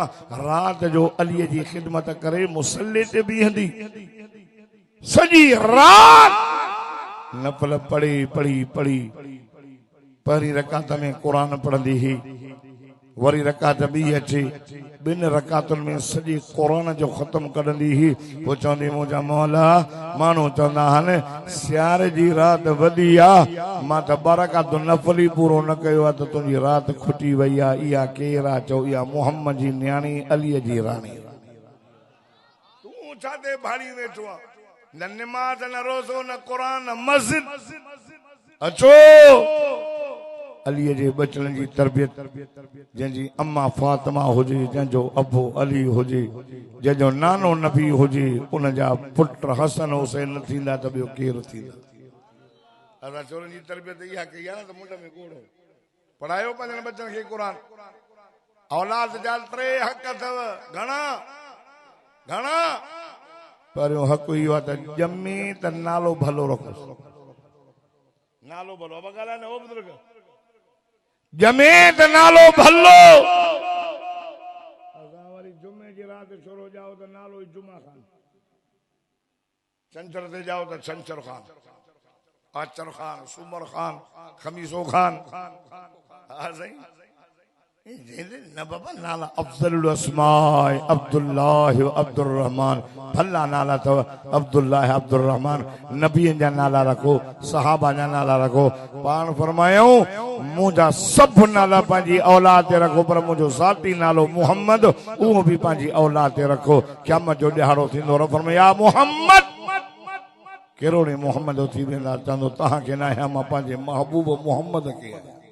रात जो अलीअ जी खिदमत करे मुसल्ले ते बीहंदी सजी रात नफल पढ़ी पहिरीं रकात में कुरान पढ़ंदी ही वरी रकात ॿी अचे 2 रकातुनि में सॼी कुरान जो ख़त्म कंदी ही पोइ चवंदी मुंहिंजा मौला माण्हू चवंदा आहिनि सियारे जी राति वॾी आहे मां त 2 रकातूं नफ़ल ई पूरो न कयो आहे त तुंहिंजी राति खुटी वई आहे इहा केरु आहे चओ इहा मुहम्मद जी न्याणी अलीअ जी राणी तूं छा ते भाड़ी वेठो आहे न निमाज़ न रोज़ो न क़ुरान न मस्जिद अचो अलीअ जे बचड़नि जी तरबियत जंहिंजी अम्मा फातिमा हुजे जंहिंजो अबो अली हुजे जंहिंजो नानो नबी हुजे उनजा पुट हसन हुसैन न थींदा त ॿियो केरु थींदा असां छोरनि जी तरबियत इहा कई आहे न त मुंड में कोड़ो पढ़ायो पंहिंजनि बचनि खे क़ुर औलाद जा 3 हक़ अथव घणा पहिरियों हक़ इहो आहे त ॼमे त नालो भलो रखोसि नालो भलो अब ॻाल्हाए न हो बुज़ुर्ग जमे त नालो भलो असां वरी जुमे जी राति छोरो जाओ त नालो ई जुमा खान छंछर ते जाओ त छंछर खान आचर खान सूमर खान खमीसो खान हा सही न बाबा नाला अफजलुल अस्माए अब्दुल्लाह व अब्दुर रहमान भला नाला तो अब्दुल्लाह अब्दुर रहमान नबी जा नाला रखो सहाबा जा नाला रखो पान फरमायो मुझा सब नाला पंहिंजी औलाद ते रखो पर मुझो ज़ाती नालो मुहम्मद उहो भी पंहिंजी औलाद ते रखो क़यामत जो ॾिहाड़ो थींदो रब फरमाया मोहम्मद कहिड़ो ॾींहुं मोहम्मद थी वेंदा चवंदो तव्हांखे न आहियां मां पंहिंजे महबूब मोहम्मद खे आहियां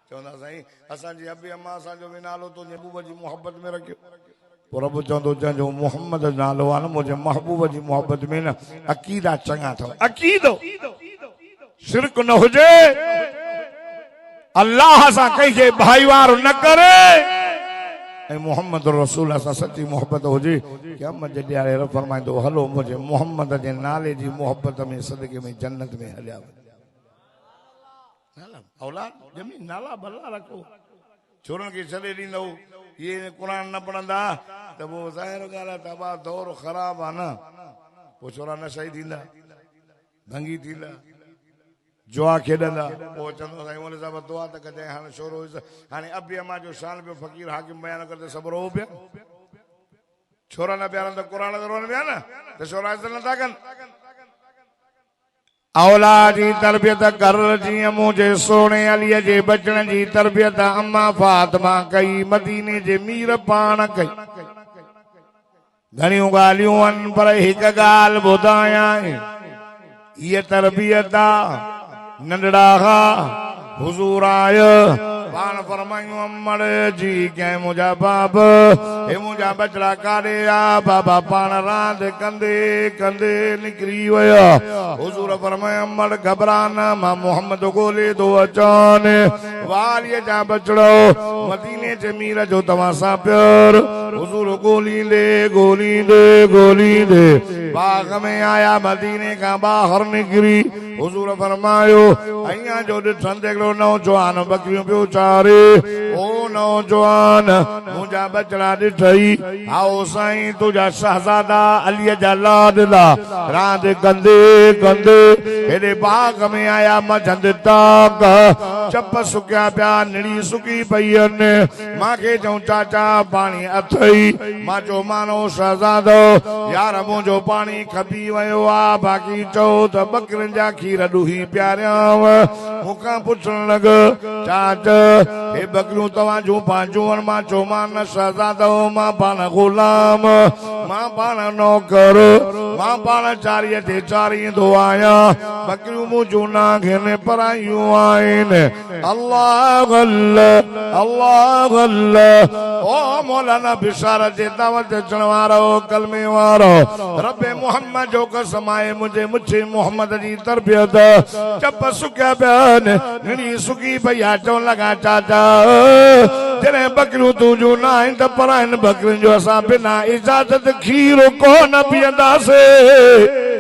चवंदा साईं असांजी अबी अम्मा असांजो बि नालो तुंहिंजे महबूब जी मोहब्बत में रखियो पोइ रब चवंदो जंहिंजो मोहम्मद नालो आहे न मुंहिंजे महबूब जी मोहब्बत में न अकीदा चङा अथव अकीदो शिरक न हुजे अल्लाह सां कंहिंखे भाईवार न करे ऐं मोहम्मद रसूल सां सची मोहब्बत हुजे क़यामत जे ॾियारे रब फरमाईंदो हलो मुंहिंजे मोहम्मद जे नाले जी मोहब्बत में सदके में जन्नत में हलिया औलाद जमी नाला भला रखो छोरन खे छॾे ॾींदो ये कुरान न पढ़ंदा त पोइ ज़ाहिर ॻाल्हि आहे तबाह दौर ख़राब आहे न पोइ छोरा नशाई थींदा भंगी थींदा जुआ खेॾंदा पोइ चवंदो साईं मोले साहिब दुआ त कजांइ हाणे छोरो हाणे अबी अम्मा जो शान पियो फ़क़ीर हाकिम बयान करते सभु रो पिया छोरा न प्यारनि त क़ुरान त रोन पिया न त छोरा इज़त नथा कनि औलाद जी तरबियत कर जीअं मुंहिंजे सोणे अलीअ जे बचण जी तरबियत अम्मा फातिमा कई मदीने जे मीर पाण कई घणियूं ॻाल्हियूं आहिनि पर हिकु ॻाल्हि ॿुधायां हीअ तरबियत नंढड़ा खां हुज़ूर आयो पाण फरमायूं अमड़ जी कंहिं मुंहिंजा बाब हे मुंहिंजा बचड़ा काॾे आ बाबा पाण रांदि कंदे कंदे निकिरी विया हुज़ूर फरमाया अमड़ घबरा न मां मोहम्मद ॻोल्हे थो अचान वारीअ जा बचड़ो मदीने जे मीर जो तव्हां सां प्यार हुज़ूर ॻोल्हींदे ॻोल्हींदे ॻोल्हींदे बाग में आया मदीने खां ॿाहिरि निकिरी हुज़ूर फरमायो अयां जो ॾिठंदे हिकिड़ो नौजवान बकरियूं पियो चारे ओ नौजवान मुंहिंजा बचड़ा ॾिठई आओ साईं तुंहिंजा शहज़ादा अलीअ जा लाडला रांदि कंदे कंदे हेॾे बाग में आया मझंदि टाक चप सुकिया पिया निड़ी सुकी पई आहिनि मूंखे चऊं चाचा पाणी अथई मां चयो मानो शहज़ादो यार मुंहिंजो पाणी खपी वियो आहे बाक़ी चओ त बकरियुनि जा खीर ॾुही पियारियांव मूंखां पुछण लॻ चाच हे बकरियूं तव्हां जूं पंहिंजूं आहिनि मां चयो मां न शहज़ादो मां पाण ग़ुलाम मां पाण नौकर मां पाण चारीअ ते चारींदो आहियां बकरियूं मुंहिंजूं नांगनि परायूं आहिनि अल्लाह अल्लाह ओ मौलाना बिशारत जे दावत अचण वारो कलमे वारो रब्बे मोहम्मद जो कसम आहे मुंहिंजे मुछे मोहम्मद जी तरबियत चप सुकिया पिया निड़ी सुकी पई आहे चवण लॻा चाचा जॾहिं बकरियूं तुंहिंजूं न आहिनि त पर आहिनि बकरियुनि जो असां बिना इजाज़त खीर कोन पीअंदासीं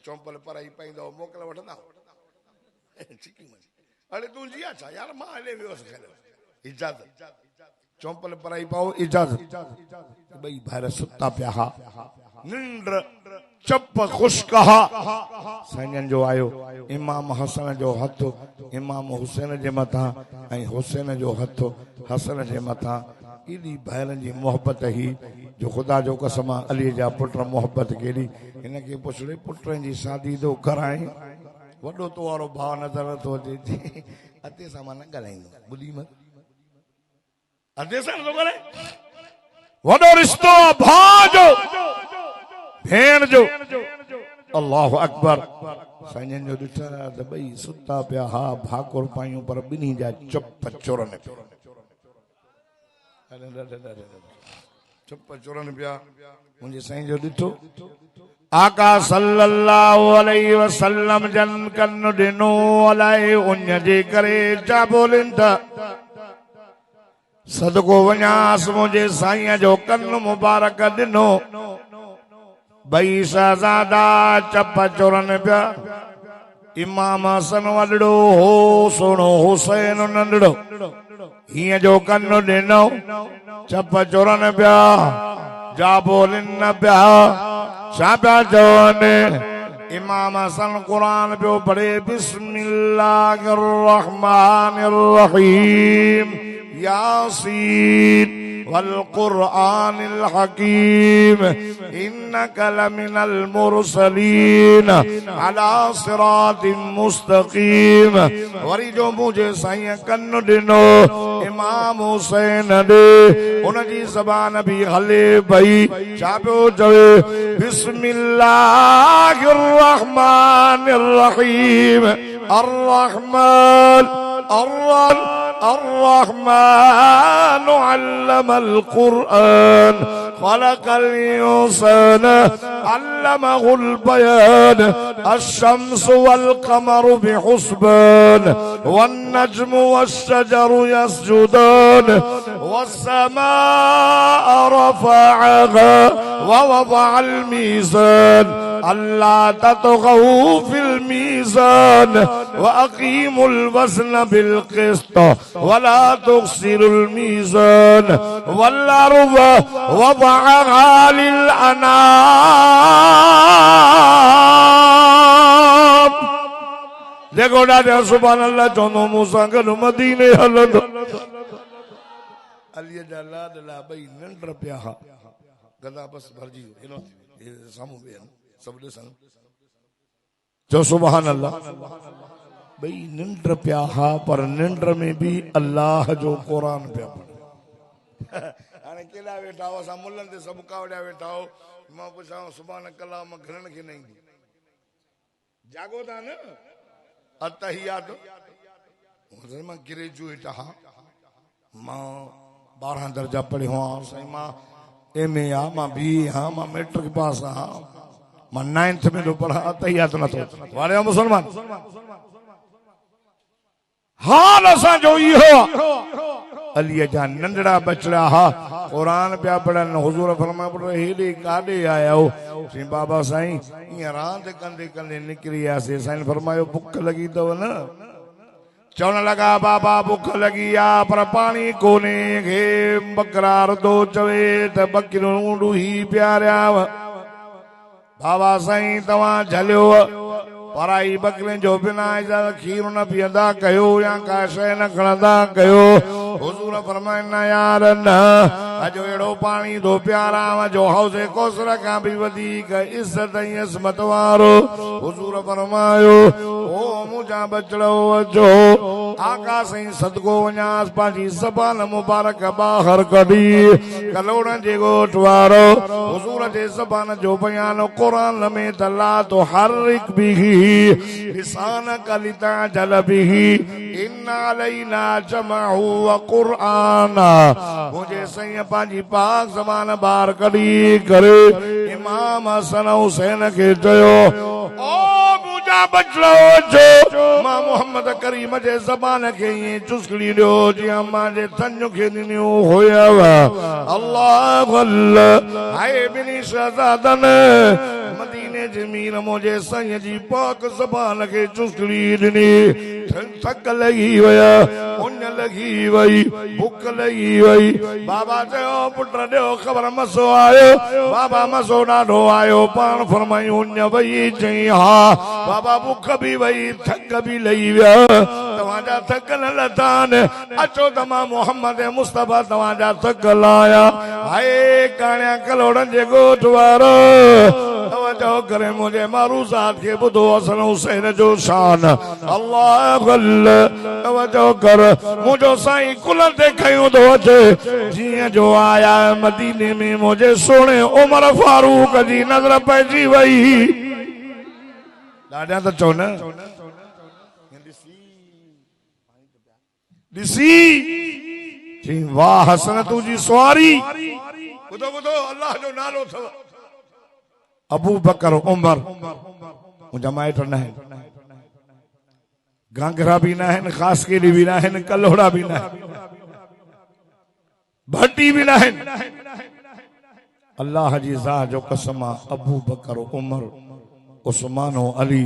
चौंपल पराई पाईंदो मोकल वठंदा अरे तूं जी अच्छा यार मां हले वियोसि इजाज़त चौंपल पराई पाओ इजाज़त ॿई ॿाहिरि सुता पिया हा निंड चप ख़ुश्क हा साईं जो आयो इमाम हसन जो हथ इमाम हुसैन जे मथां ऐं हुसैन जो हथ हसन जे मथां एॾी भाइरनि जी मोहबत ही जो ख़ुदा जो कसम अली जा पुट मोहबत केॾी हिनखे पुछड़े पुटनि जी शादी थो कराए वॾो तो वारो भाउ नज़र नथो अचे अते सां मां न ॻाल्हाईंदो ॿुधी मत अते सां नथो ॻाल्हाए वॾो रिश्तो भाउ जो भेण जो अल्लाह अकबर साईं जो ॾिठा त ॿई सुता पिया हा भाकुर पायूं पर ॿिन्ही जा चुप चुरनि चुप चुरनि पिया मुंहिंजे साईं जो ॾिठो आका सल्लल्लाहु अलैहि वसल्लम जन कन ॾिनो अलाए उन जे करे चा बोलिन त सदको वञास मुंहिंजे साईं जो कन मुबारक ॾिनो ॿई शहज़ादा चप चुरनि पिया इमाम हसन वॾड़ो हो सोणो हुसैन नंढड़ो हीअं जो कन ॾिनो चप चुरनि पिया जा बोलिन न पिया छा पिया चवनि इमाम हसन कुरान पियो पढ़े बिस्मिल्लाहिर्रहमानिर्रहीम यासीन वल कुरआनिल हकीम इन्नका लमिनल मुरसलीन अला सिरातिम मुस्तकीम। वरी जो मुझे साईं कन्न दिनो इमाम हुसैन दे उन जी ज़बान भी हले भई छा पियो चवे बिस्मिल्लाहिर्रहमानिर्रहीम अर्रहमान الرحمن علم القرآن خلق الإنسان علمه البيان الشمس والقمر بحسبان والنجم والشجر يسجدان والسماء رفعها ووضع الميزان ألا تطغوا في الميزان وأقيموا الوزن بالقسط ولا تخسروا الميزان والأرض وضعها للأنام। देखो डाडा सुभान अल्लाह चवंदो मूंसां गॾु मदीने हलंदो अलीअ जा लाडला ॿई निंड पिया हा गदा बस भरजी वियो साम्हूं वेह सभु ॾिसनि चओ सुभान अल्लाह ॿई निंड पिया हा पर निंड में भी अल्लाह जो क़ुरान पिया पढ़नि। हाणे केॾा वेठा हो असां मुलनि ते सभु कावड़िया वेठा हो मां पुछां सुभान अल्लाह मां घणनि खे न ईंदी जागो था न अतहियात मां ग्रेजुएट हा मां 12 दर्जा पढ़ियो आहियां साईं मां MA आ मां BA हाँ मां मैट्रिक पास हाँ मां 9th में तो पढ़ा अतहियात न तो वाले मुसलमान हाल असां जो इहो अलीअ जा नंढड़ा बचड़ा हा कुरान पिया पढ़नि हुजूर फरमाया पुट हेॾे काॾे आया हो चई बाबा साईं ईअं रांदि कंदे कंदे निकिरी आयासीं साईं फरमायो बुख लगी अथव न चवण लगा बाबा बुख लगी आ पर पानी कोने खे बकरार दो चवे त बकरियूं ॾुही प्यारियाव बाबा साईं तव्हां झलियो पराई बकरियुनि जो बिना इजाज़त खीर न पीअंदा कयो या का शइ न खणंदा कयो हुजूर फरमाइना यार न अॼु अहिड़ो पाणी थो प्याराव जो हौज़े कौसर खां बि वधीक इज़त ऐं इस्मत वारो हुजूर फरमायो ओ मुंहिंजा बचड़ो अचो आका साईं सदको वञासि पंहिंजी ज़बान मुबारक ॿाहिरि कढी कलोड़नि जे ॻोठ वारो हुजूर जे ज़बान जो बयान क़ुरान में त ला तो हर हिक बि लिसान कलिता जल बिही इन्ना अलैना जमअहु व क़ुरआना मुझे सही पंहिंजी पाक ज़बान ॿाहिरि कढी करे इमाम हसन हुसैन खे चयो ओ मुंहिंजा बचड़ो जो मां मोहम्मद करीम जे ज़बान खे ईअं चुस्कड़ी ॾियो जीअं मां जे थन खे ॾिनियूं हुयव अल्लाह अल्लाह हाय बिनी शहज़ादनि मदीने जे मीर मुंहिंजे साईं जी पाक ज़बान खे चुस्कड़ी ॾिनी थक लगी वया उन लगी वई भुख लगी वई बाबा चयो पुट ॾियो ख़बर मसो आयो बाबा मसो ॾाढो आयो पाण फरमायूं उन वई चई हा बाबा भुख भी वई थक भी लही विया तव्हांजा थक न लथा अचो त मां मोहम्मद मुस्तफ़ा तव्हांजा थक लाया हाय काणिया कलोड़नि जे ॻोठ वारो तवजो करे मुंहिंजे मारूज़ात खे ॿुधो हसन हुसैन जो शान अल्लाह अल्लाह तवजो कर मुंहिंजो साईं कुल ते खयूं थो अचे जीअं जो आया मदीने में मुंहिंजे सोणे उमर फारूक जी नज़र पइजी वई ॾाढा त चओ न ॾिसी चई वाह हसन तुंहिंजी सवारी ॿुधो ॿुधो अल्लाह जो नालो अथव अबू बकर उमर मुंहिंजा माइट न आहिनि घाघरा भी न आहिनि ख़ास केरी भी न आहिनि कलोड़ा भी न आहिनि भट्टी भी न आहिनि अल्लाह जी ज़ात जो कसम अबू बकर उमर उस्मान अली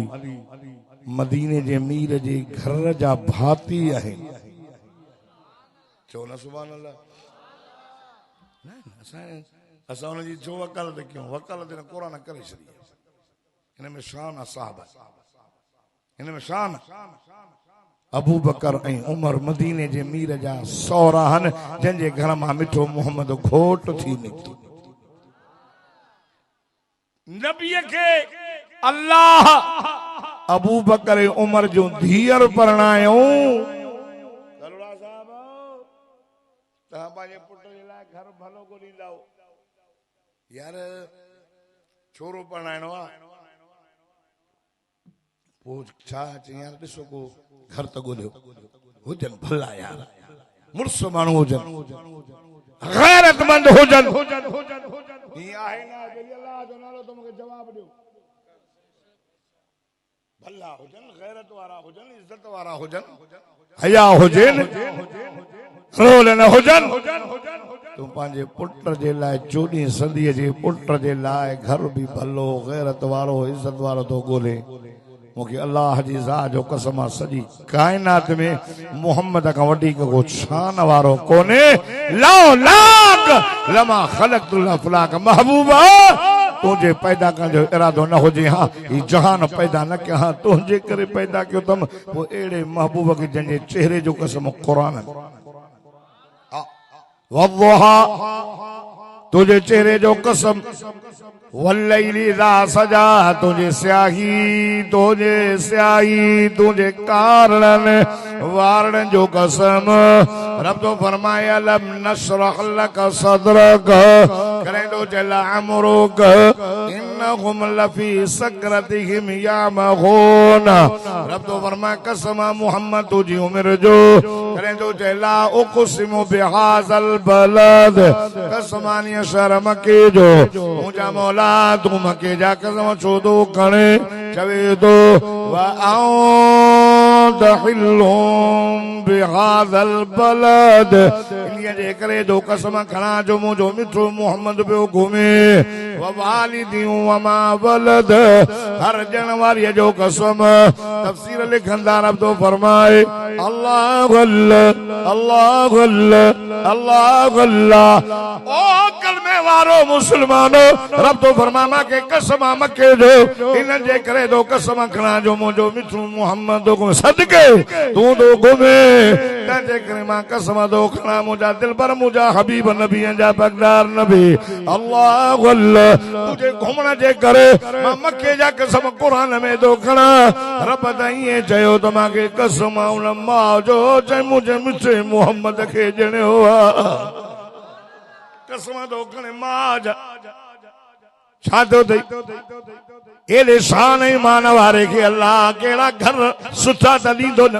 मदीने जे मीर जे घर जा भाती आहिनि चो न सुभान अल्लाह असां हुनजी जो वकालत कयूं वकालत क़ुरान करे छॾी इनमें शान साहब इनमें शान अबू बकर ऐं उमर मदीने जे मीर जा सौराहन जंहिंजे घर मां मिठो मोहम्मद घोट थी निकितो नबीअ खे अल्लाह अबू बकर ऐं उमर जो धीअर परणायो गरुड़ा साहब तव्हां पंहिंजे पुट जे लाइ घर भलो ॻोल्हींदा यार छोरो परणाइणो आहे पोइ छा चई यार ॾिसो को घर त ॻोल्हियो हुजनि भला यार मुड़ुस माण्हू हुजनि गैरतमंद हुजनि हीअं आहे न अल्लाह जो नालो त मूंखे जवाबु ॾियो भला हुजनि गैरत वारा हुजनि इज़त वारा हुजनि हया हुजनि रोल न हुजनि तूं पंहिंजे पुट जे लाइ 14 सदीअ जे पुट जे लाइ घर बि भलो गैरत वारो इज़त वारो थो ॻोल्हे मूंखे अल्लाह जी ज़ात जो कसम आहे सॼी काइनात में मोहम्मद खां वधीक को शान वारो कोन्हे लौ लाख लमा ख़लक़तुल अफ़लाक महबूबा तुझे पैदा करण जो इरादो न हुजे हाँ ही जहान पैदा न कया हाँ तुझे करे पैदा कयो तम वो एड़े महबूब के जंहिंजे चेहरे जो कसम कुरान वद्दुहा तुझे चेहरे जो कसम वल्लैली इज़ा सजा तुझे स्याही तुझे कारणन वारण जो कसम रब तो फरमाए अलम नशरह लक सदरक करे तो जला अमरुक इन्नहुम लफी सकरतिहिम यामहून रब तो फरमाए कसम मोहम्मद तुझी उम्र जो करे तो जला उक़सिमु बिहाज़ल बलद कसमानी शर्म के जो मुझा मौला तू मके जा कसम छोदो कणे चवे तो बिहाज़ल बलद इन्हीअ जे करे जो कसम खणा जो मुंहिंजो मिठो मोहम्मद पियो घुमे वालिदियूं वमा वलद हर ॼण वारीअ जो कसम तफ़सीर लिखंदा रब तो फरमाए अल्लाह अल्लाह अल्लाह अल्लाह अल्लाह अल्लाह ओ कलमे वारो मुसलमानो रब तो फरमामा के कसम मके जो इन जे करे दो कसम खणा जो मुंहिंजो मिठो मोहम्मद को सदके तू दो घुमे तंहिंजे करे मां कसम दो खणा मुंहिंजा दिल पर मुंहिंजा हबीब नबी जा बगदार नबी अल्लाह अल्लाह तुझे घुमण जे करे मां मके जा कसम कुरान में दो खणा रब त ईअं चयो त मांखे कसम उन माउ जो चई मुंहिंजे मिठे मोहम्मद खे ॼणियो आहे कसम दो खणे माउ जा छा थो अथई एॾे शान ईमान वारे खे अल्लाह कहिड़ा घर सुठा त ॾींदो न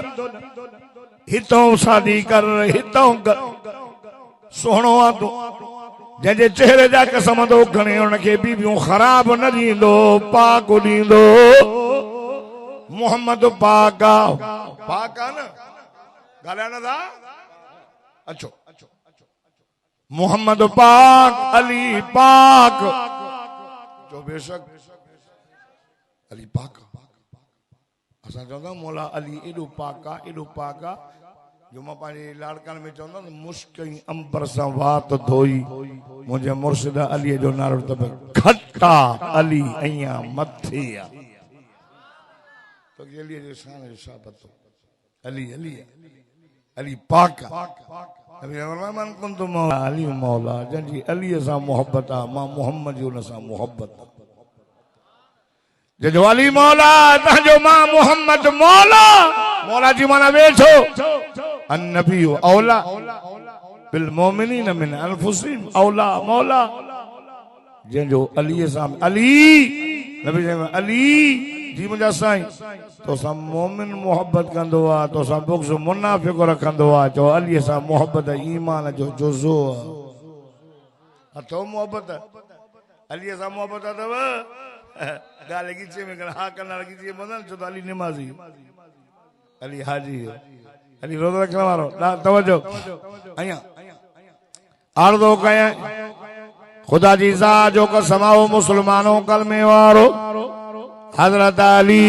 हितों शादी कर हितों सुहिणो आहे तूं जंहिंजे चेहरे जा कसम थो खणे हुनखे बीबियूं ख़राब न ॾींदो पाक ॾींदो मोहम्मद पाक आहे न ॻाल्हाइण था अचो मोहम्मद पाक अली पाक जो बेशक अली पाक असां चवंदा मौला अली एॾो पाक आहे जो मां पंहिंजे लाड़कनि में चवंदा मुश्क ऐं अंबर सां वात धोई मुंहिंजे मुर्शिद अलीअ जो नालो त खटा अली अइयां मथे आहे तो अलीअ जो शान जो छा पतो अली अली अली पाक मन कुंतु मौला अली मौला जंहिंजी अलीअ सां मोहब्बत आहे मां मोहम्मद जी उन सां मोहब्बत जंहिंजो अली मौला तव्हांजो मां मोहम्मद मौला मौला जी माना वेठो अन्नबी औला बिल मोमिनीन मिन अनफुसिहिम औला मौला जंहिंजो अलीअ सां अली नबी अली जी मुंहिंजा साईं तोसां मोमिन मोहब्बत कंदो आहे तोसां बुग़्ज़ मुनाफ़िक़ रखंदो आहे चओ अलीअ सां मोहब्बत ईमान जो जुज़ो आहे अथव मोहब्बत अलीअ सां मोहब्बत अथव ॻाल्हि खीचे में हा कंदा खीचे ॿुधनि छो त अली निमाज़ी अली हाजी अली रोज़ो रखण वारो तवजो अयां आरज़ो कयां खुदा जी ज़ात जो कसम मुसलमानों कलमे वारो हज़रत अली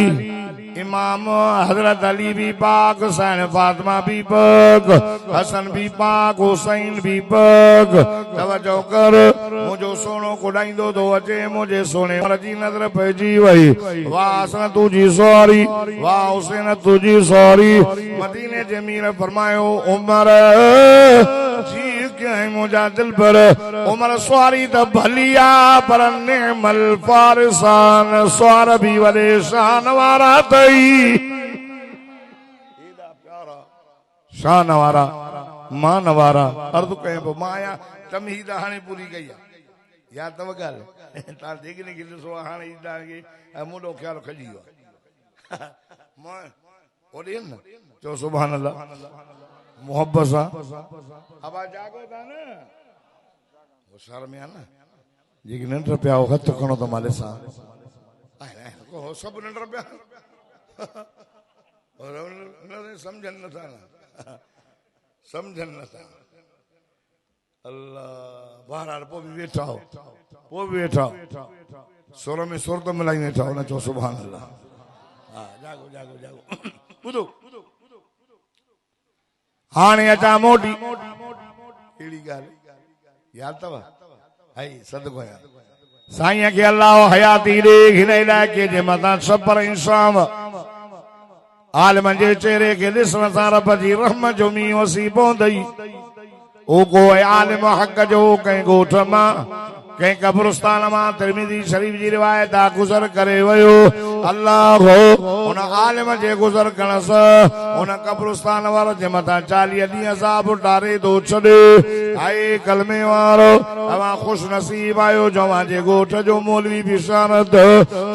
इमाम हजरत अली भी पाक, हुसैन फातिमा भी पाक, हसन भी पाक, हुसैन भी पाक। तवज्जो कर, मुझो सोनो कुडाइंदो तो अचे, मुझे सोने जी नजर पइजी वई। वाह हसन तुझी सॉरी, वाह हुसैन तुझी सॉरी। मदीने जे मीर फरमायो उमर जी क्या है मुझा दिल पर। उमर सवारी त भलिया पर नेमल फारसान स्वार भी वले शान वारा तई। शान वारा मान वारा अर्ध कहे माया तमहीद हाणे पूरी कई या तव गाल ता देखने के सो हाणे ईदा के मुंडो ख्याल खजी वियो मैं ओडे न चो सुभान अल्लाह मोहब्बत सा अब जागो था ना वो शर्म में ना जेकी नंढ पिया हो हथ खणो त माले सा को सब नंढ पिया और न समझन न था ना समझन न था अल्लाह बहरहाल पो भी वेठा हो पो भी वेठा सुर में सुर तो मिलाई वेठा हो ना चो सुभान अल्लाह हां जागो जागो जागो बुधो हाणे अचा मोटी एड़ी गाल याद तव हई सदको यार साईं के अल्लाह हयाती दे हिन इलाके जे मथा सबर इंसान आलम जे चेहरे के ॾिसण सां रब जी रहमत जो मींहुं वसी पवंदई। ओ को आलिम हक़ जो कंहिं ॻोठ मां कंहिं कब्रस्तान मां तिरमिज़ी शरीफ़ जी रिवायत गुज़र करे वियो। अल्लाह उन आलिम जे गुज़र करण सां उन कब्रस्तान वारो जे मथां 40 ॾींहं अज़ाब उतारे थो छॾे। हाय कलमे वारो तव्हां ख़ुशि नसीब आहियो जो जे ॻोठ जो मौलवी बि शानत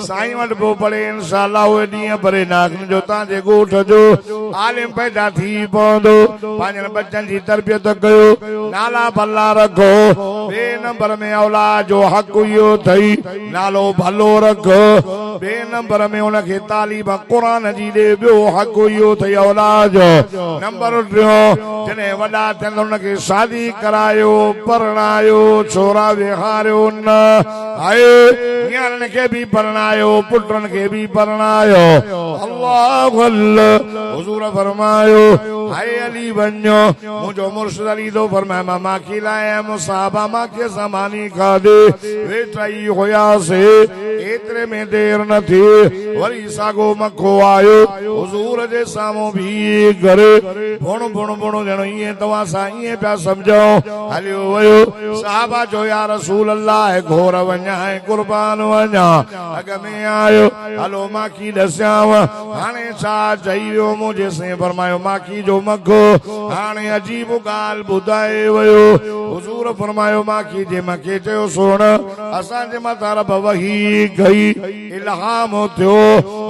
साईं वटि पोइ पढ़े इंशाअल्लाह उहे ॾींहं परे नागन जो तव्हांजे ॻोठ जो आलिम पैदा थी पवंदो। पंहिंजनि बच्चनि जी तरबियत कयो, नाला भला रखो। ॿिए नंबर में औलाद जो हक़ इहो अथई नालो भलो रख। ॿिए नंबर में उनखे तालीम क़ुरान जी ॾे ॿियो हक़ इहो अथई औलाद जो। नंबर 3 जॾहिं वॾा थियनि उनखे शादी करायो, परणायो, छोरा विहारियो न हाय न्याणनि खे बि परणायो, पुटनि खे बि परणायो। अल्लाह अल्लाह हुज़ूर फरमायो हाय अली वञो मुंहिंजो मुर्शिद अली तो फरमाए मां माखी लाया मुसाहबा माखी ज़मानी खाधे वेठाई हुयासे एतिरे में देर न थी वरी सागो मखो आयो हुज़ूर जे साम्हूं भी करे बुण बुण बुण ॼणो ईअं तव्हां सां ईअं पिया सम्झो हलियो वियो। साहबा जो या रसूल अल्लाह घोर वञा ऐं कुर्बान वञा अॻ में आयो हलो माखी ॾसियांव हाणे छा चई वियो मुंहिंजे से फरमायो माखी जो मखो हाणे अजीब ॻाल्हि ॿुधाए वियो। हुज़ूर फरमायो माखी जे मखे चयो सोण असांजे मथां रब वही गई इल्हाम थियो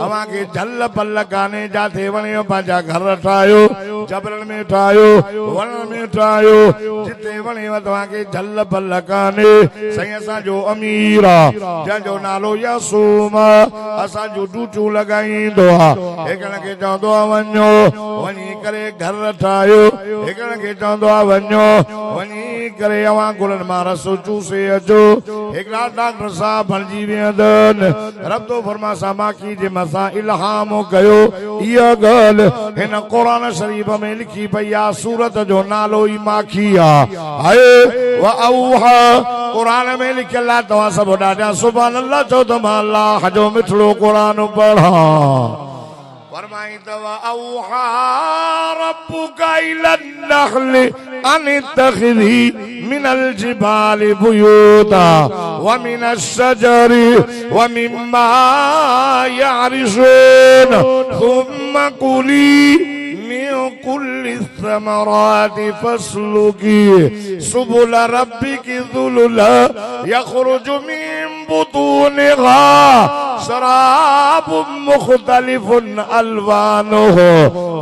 अव्हांखे झल पल कान्हे जाथे वञो पंहिंजा घर ठाहियो जबरन में ठाहियो वन में ठाहियो जिते वञेव तव्हांखे झल पल कान्हे। साईं असांजो अमीर आहे जंहिंजो नालो यासूम असांजो ड्यूटियूं लॻाईंदो आहे। हिकिड़े खे चवंदो आहे वञो वञी करे घर ठाहियो, हिकिड़े खे चवंदो आहे वञो वञी करे अवां गुलनि मां रस चूसे अचो। हिकिड़ा डॉक्टर साहब बणिजी वेंदनि रब तो फरमा माखी जे मथां इल्हाम कयो। इहा ॻाल्हि हिन क़ुरान शरीफ़ में लिखी पई आहे सूरत जो नालो ई माखी आहे। हाय व औहा क़ुरान में लिखियल आहे तव्हां सभु ॾाढा सुभान अल्लाह चओ त मां अल्लाह जो मिठड़ो क़ुरान पढ़ां। फरमाई तवा औहा रब्बुका इलन नखल अन तखदी मिनल जिबाल बुयूता व मिनश शजरी व मिम्मा यारिशून थुम्मा कुली मिन कुल्लि समराति फस्लुकी सुबुल रब्बिकी ज़ुलुला यखरुजु मिन बुतूनिहा शराबुम मुख्तलिफुन अलवानुहु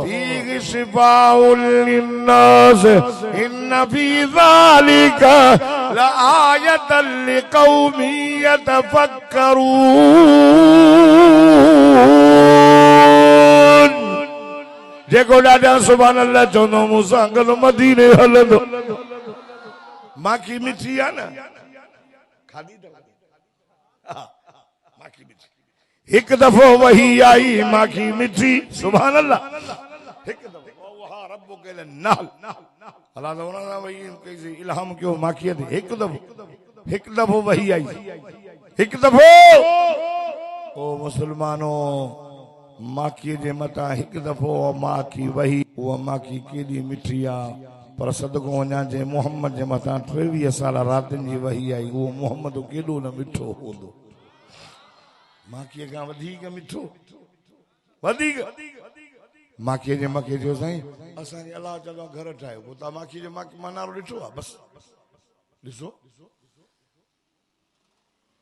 फीहि शिफाउन लिन्नास इन्न फी ज़ालिका लआयतन लिक़ौमिन यतफक्करून। जेको ॾाढा सुभान अल्लाह चवंदो मूंसां गॾु मदीने हलंदो। माखी मिठी आहे न खाधी माखी मिठी एक दफो वही आई माखी मिठी सुभान अल्लाह एक दफो वहा रब्बु के नाल अल्लाह ने वही कैसे इल्हाम क्यों माखी थी एक दफो वही आई एक दफो ओ मुसलमानों माखी जे मता एक दफो माखी वही वो माखी केडी मिठी आ पर सदको वञा जे मोहम्मद जे मथा 23 साल रातनि जी वही आई वो मोहम्मद केडो न मिठो हूंदो माखीअ खां वधीक मिठो वधीक माखीअ जे मखे जो साईं असांजे अलाह ताला घर ठाहियो पोइ तव्हां माखी जो मनारो ॾिठो आहे बसि ॾिसो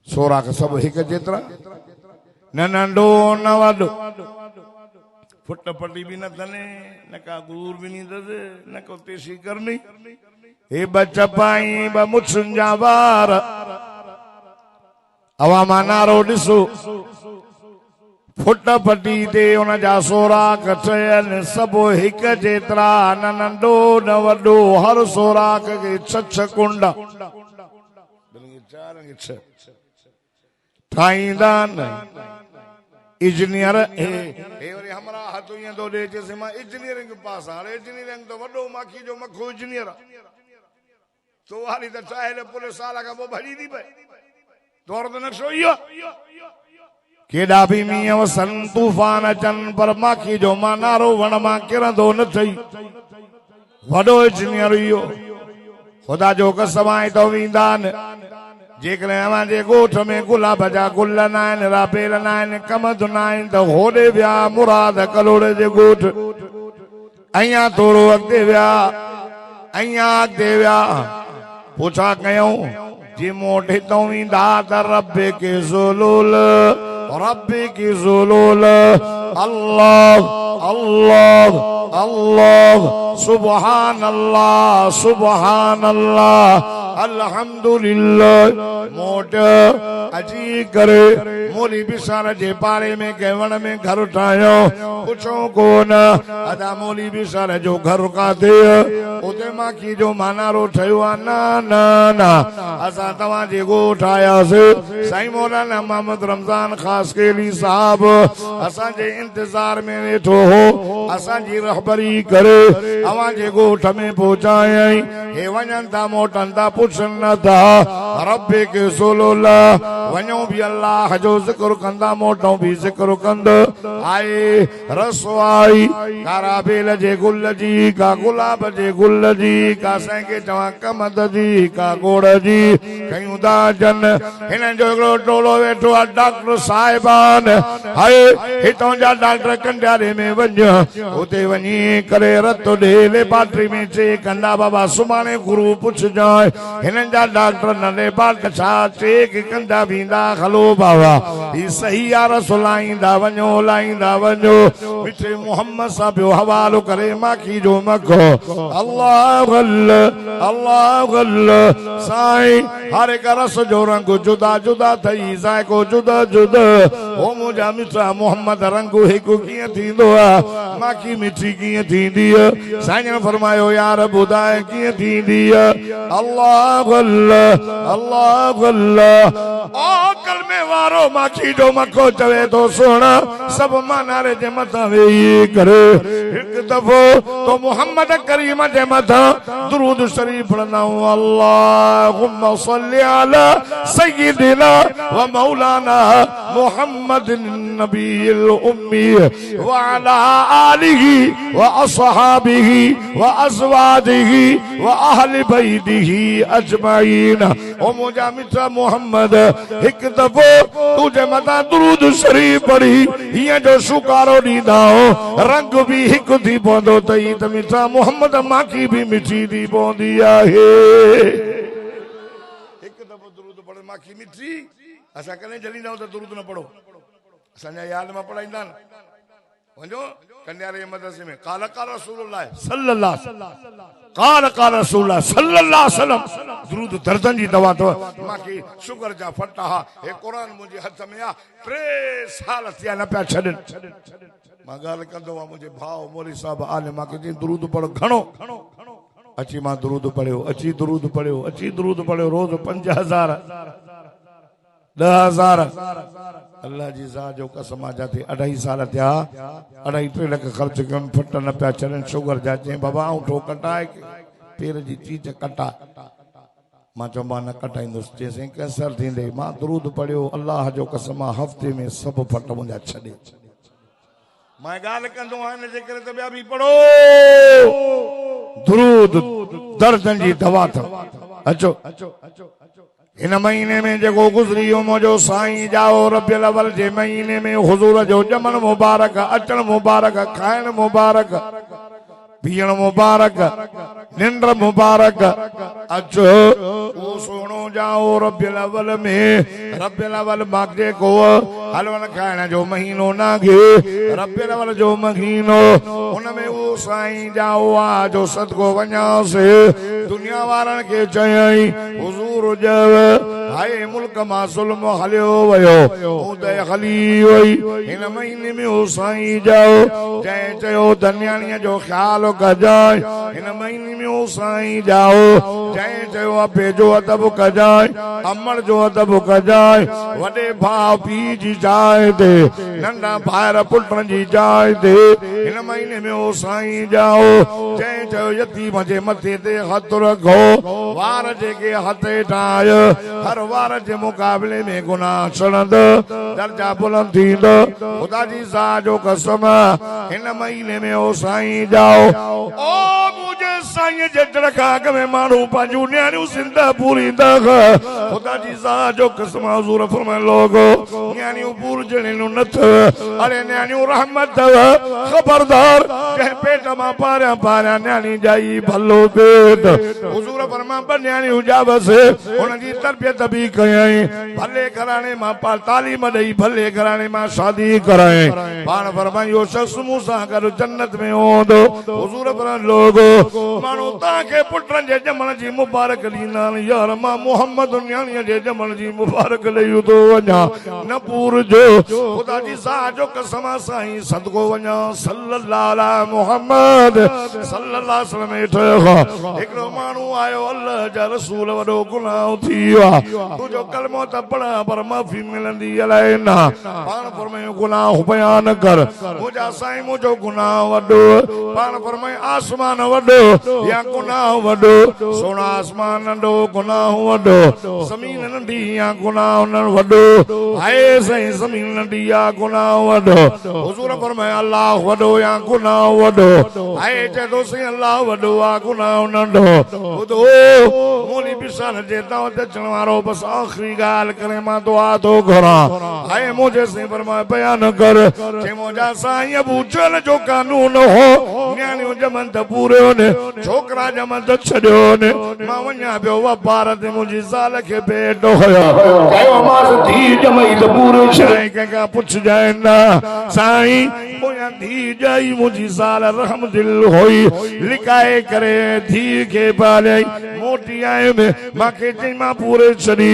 सोराख सभु हिकु जेतिरा न नंढो न वॾो फुट पटी भी न तने न का गुरूर भी नहीं दे न को तेसी करनी हे बचपाई ब मुछुंजा वार अवा मानारो ॾिसो फुट पटी ते उन जा सोराख ठहियल सभु हिकु जेतिरा न नंढो न वॾो हर सोराख खे छह कुंड ठाहींदा न इंजीनियर हमारा हाथ तो दे जैसे मां इंजीनियरिंग पास हाणे इंजीनियरिंग तो वडो माखी जो मखो इंजीनियर तो हाली त चाहे पूरे साल का वो भरी दी पे तोर तो नक्शो इयो केडा भी मींहं वसन तूफान अचन पर माखी जो मानारो वण मां किरंदो न थई वडो इंजीनियर इयो खुदा जो कसम आहे तो वेंदा न जेकॾहिं अवांजे ॻोठ में गुलाब जा गुल न आहिनि राबेल न आहिनि कमद न आहिनि त होॾे विया मुराद कलोड़ जे ॻोठ अञा थोरो अॻिते विया पुछा कयूं जे मूं वटि हितां ईंदा त रब्बे के ज़ुलूल अल्लाह अल्लाह अल्लाह सुभान अल्लाह अल्हम्दुलिल्लाह मोट अजी करे मोली बिसार जे पारे में केवण में घर ठाहियो पुछो कोन अदा मोली बिसार जो घर काथे उते माखी जो मानारो ठहियो आहे न असां तव्हां जे ॻोठ आयासीं साईं मौलाना मोहम्मद रमज़ान ख़ास केली साहब असांजे इंतज़ार में वेठो हो असांजी रहबरी करे अवां जे ॻोठ में पहुचायई हे वञनि था मोटनि था पुछनि नथा रब्बे के ज़ुलूल वञो भी अल्लाह जो ज़िक्र कंदा मोटो भी ज़िक्र कंद आए रसवाई कारा बेल जे गुल जी का गुलाब जे गुल जी का संगे चवा कमद जी का गोड़ जी कयूं था जन हिन जो हिकिड़ो टोलो वेठो आहे डॉक्टर साहिबान हाय हितां जा डॉक्टर कंडियारे में वञ उते वञी करे रत ॾे लेबार्टरी में चेक कंदा बाबा सुभाणे गुरू पुछजांइ हिननि जा डॉक्टर न लेबार्ट छा चेक कंदा वेंदा हलो बाबा ही सही आहे रसूल लाईंदा वञो मिठे मोहम्मद साहब जो हवालो करे माखी जो मखो अल्लाह अल्लाह साईं हर एक रस जो रंग जुदा जुदा थई जायको जुदा जुदा ओ मुंहिंजा मिठा मोहम्मद रंग हिकु कीअं थींदो आहे माखी मिठी कीअं थींदी आहे साईं ने फरमायो यार ॿुधाए कीअं थींदी आहे अल्लाह ओ कलमे वारो माखी जो मखो चवे तो सोना सब मानारे जे मथा वेही करे हिकु दफ़ो तो मोहम्मद करीम जे मथा दुरूद शरीफ पढ़ंदा हूं अल्लाहुम्मा सल्ली अला सय्यिदिना व मौलाना मुहम्मदिन नबील उम्मी व अला आलिहि व अस्हाबिहि व अज़वाजिहि व अहले बैतिहि अजमाइन ओ मुंहिंजा मिठा मोहम्मद हिकु दफ़ो तुझे मथा दुरूद शरीफ पढ़ी हीअं जो शुकारो ॾींदा रंग भी हिकु थी पवंदो तई त मिठा मोहम्मद माखी भी मिठी थी पवंदी आहे हिकु दफ़ो दुरूद पढ़े माखी मिठी असां कॾहिं जलींदा आहियूं त दुरूद न पढ़ो असांजा याद में पढ़ाईंदा आहिनि वञो कन्यारे मदरसे में काल रसूलुल्लाह सल्लल्लाहु काल रसूलुल्लाह सल्लल्लाहु अलैहि वसल्लम दुरूद दर्दन जी दवा तो माखी शुगर जा फटा हे कुरान मुंहिंजे हथ में आ 3 साल थिया न पिया छॾनि मां ॻाल्हि कंदो आहे मुंहिंजे भाउ मौली साहब आले मांखे चई दुरूद पढ़ो घणो अची मां दुरूद पढ़ियो रोज़ 5000 10,000 अल्लाह जी ज़ात जो कसम आ जाते 2.5 साल थिया 2.5 लाख ख़र्च कन फट न पिया चढ़नि शुगर जा चई बाबा ठो कटाए पेर जी चीज कटा मां चयो न कटाईंदुसि चईं कैंसर थींदे मां दरूद पढ़ियो अल्लाह जो कसम हफ़्ते में सब फट मुंहिंजा छॾे मैं गाल कंदो आहियां जे करे त ॿिया बि पढ़ो दरूद दर्दन जी दवा अथव अचो इन महीने में जेको गुज़री वियो मुंहिंजो साईं जाओ रबियुल अव्वल जे महीने में हुज़ूर जो ॼमण मुबारक अचण मुबारक खाइण मुबारक पीअण मुबारक निंड मुबारक अचो वो सोनो जाओ रबियुल अव्वल में रबियुल अव्वल मागे को हलवन खाइण जो महीनो नागे रबियुल अव्वल जो महीनो उनमें वो साईं जाओ आ जो सदको वञासे दुनिया वारन के चयई हुजूर जव हाय मुल्क मां ज़ुल्म हलियो वयो उदय हली वई इन महीने में वो साईं जाओ जंहिं चयो धन्याणीअ जो ख्याल कजाए इन महीने में वो साईं जाओ जंहिं चयो अबे जो अदब कजाए अमर जो अदब कजाए वॾे भाउ पीउ जी जाइ ते नंढा भाइर पुटनि जी जाइ ते इन महीने में वो साईं जाओ जंहिं चयो यतीम जे मथे ते हथ रखो वार जेके हथ ठाय हर वार जे मुकाबले में गुनाह चढ़ंद दर्जा बुलंद थींदो खुदा जी ज़ात जो कसम हिन महीने में ओ साईं जाओ ओ मुझे साईं जे दरगाह में माण्हू पंहिंजूं न्याणियूं ज़िंदा पूरींदा खुदा जी ज़ात जो कसम हुज़ूर फरमाए लोगो न्याणियूं पूर जणियूं न अथव अरे न्याणियूं रहमत अथव खबरदार जंहिं पेट मां पारियां पारियां न्याणी जाई भलो पेट हुज़ूर फरमाए ब न्याणियूं जावसि उन जी तरबियत भी कयई भले घराणे मां तालीम ॾेई भले घराणे मां शादी कराए पाण फरमायो शख्स मूंसां गॾु जन्नत में हूंदो हुज़ूर फरमाए लोगो माण्हू तव्हांखे पुटनि जे ॼमण जी मुबारक ॾींदा आहिनि यार मां मोहम्मद न्याणीअ जे ॼमण जी मुबारक ॾेई थो वञा न पूर जो खुदा जी ज़ात जो कसम साईं सदको वञा सल्लल्लाहु अला मुहम्मद सल्लल्लाहु अलैहि वसल्लम हेठि हिकिड़ो माण्हू आयो अल्लाह जा रसूल वॾो गुनाह थी वियो आहे तुंहिंजो कलमो त पढ़ा पर माफ़ी मिलंदी अलाए न पाण फरमायो गुनाह बयान कर मुंहिंजा साईं मुंहिंजो गुनाह वॾो पाण फरमायो आसमान वॾो या गुनाह वॾो सोना आसमान नंढो गुनाह वॾो ज़मीन नंढी या गुनाह न वॾो हाय साईं ज़मीन नंढी या गुनाह वॾो हुज़ूर फरमायो अल्लाह वॾो या गुनाह वॾो हाय चए थो साईं अल्लाह वॾो आहे गुनाह नंढो ॿुधो मोली बिसाल जे दावत अचण वारो बस आखिरी ॻाल्हि करे मां दुआ थो घुरां हाय मुंहिंजे साईं फरमाए बयान कर जे मुंहिंजा साईं अबू जहल जो कानून हो न्याणियूं ॼमनि त पूरियो ने छोकिरा ॼमनि त छॾियो ने मां वञा पियो वापार ते मुंहिंजी ज़ाल खे पेट हुयो चयो मां धीउ ॼमई त पूरो छॾाई कंहिंखां पुछजांइ न साईं मुंहिंजा धीउ ॼाई मुंहिंजी ज़ाल रहम दिल हुई लिकाए करे धीउ खे पालियई मोटी आयुमि मूंखे चई मां पूरे छॾी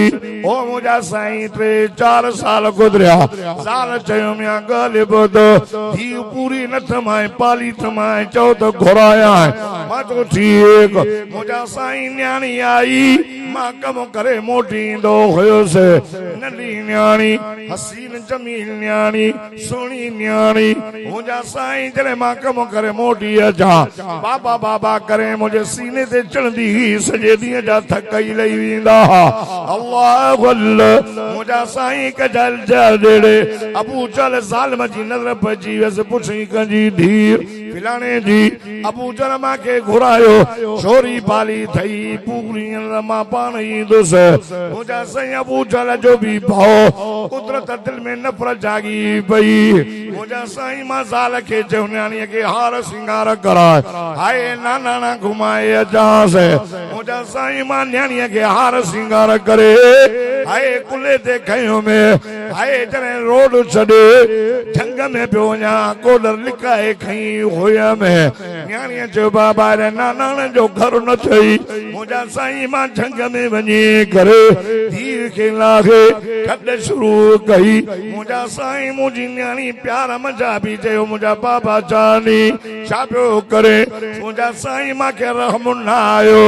ओ मुंहिंजा साईं 3-4 साल गुज़रिया ज़ाल चयो मिया ॻाल्हि ॿुधो धीउ पूरी न थमाए पाली थमाए चओ त घुराया मां चयो ठीकु मुंहिंजा साईं न्याणी आई मां कमु करे मोटी ईंदो हुयुसि नंढी न्याणी हसीन जमील न्याणी सुहिणी न्याणी मुंहिंजा साईं जॾहिं मां कमु करे मोटी अचां बाबा बाबा करे मुंहिंजे सीने ते चढ़ंदी हुई सॼे ॾींहं जा थक ई लही वेंदा अल्लाह मुंहिंजा साईं कजल जड़े अबू जहल ज़ालिम जी नज़र पइजी वियसि पुछई कंहिंजी धीउ फिलाणे जी अबू जहल मूंखे घुरायो छोरी पाली थई पूरी मां पाण ईंदुसि मुंहिंजा साईं अबू जहल जो बि भउ कुदरत दिल में नफ़रत जागी पई मुंहिंजा साईं मां ज़ाल खे चयो न्याणीअ खे हार सिंगार कराए हाय नाना घुमाए अचांसि मुंहिंजा साईं मां न्याणीअ खे हार सिंगार करे हाय कुले ते खयो में हाय जॾहिं रोड छॾे झंग में पियो वञा कोडर लिकाए खई हुयमि न्याणीअ चयो बाबा रे नानाणे जो घर न थई मुझा साईं मां झंग में वञी करे धीर खे लाहे खॾ शुरू कई मुझा साईं मुंहिंजी न्याणी प्यार मंझा बि चयो मुझा बाबा जानी छा पियो करे मुझा साईं मांखे रहम न आयो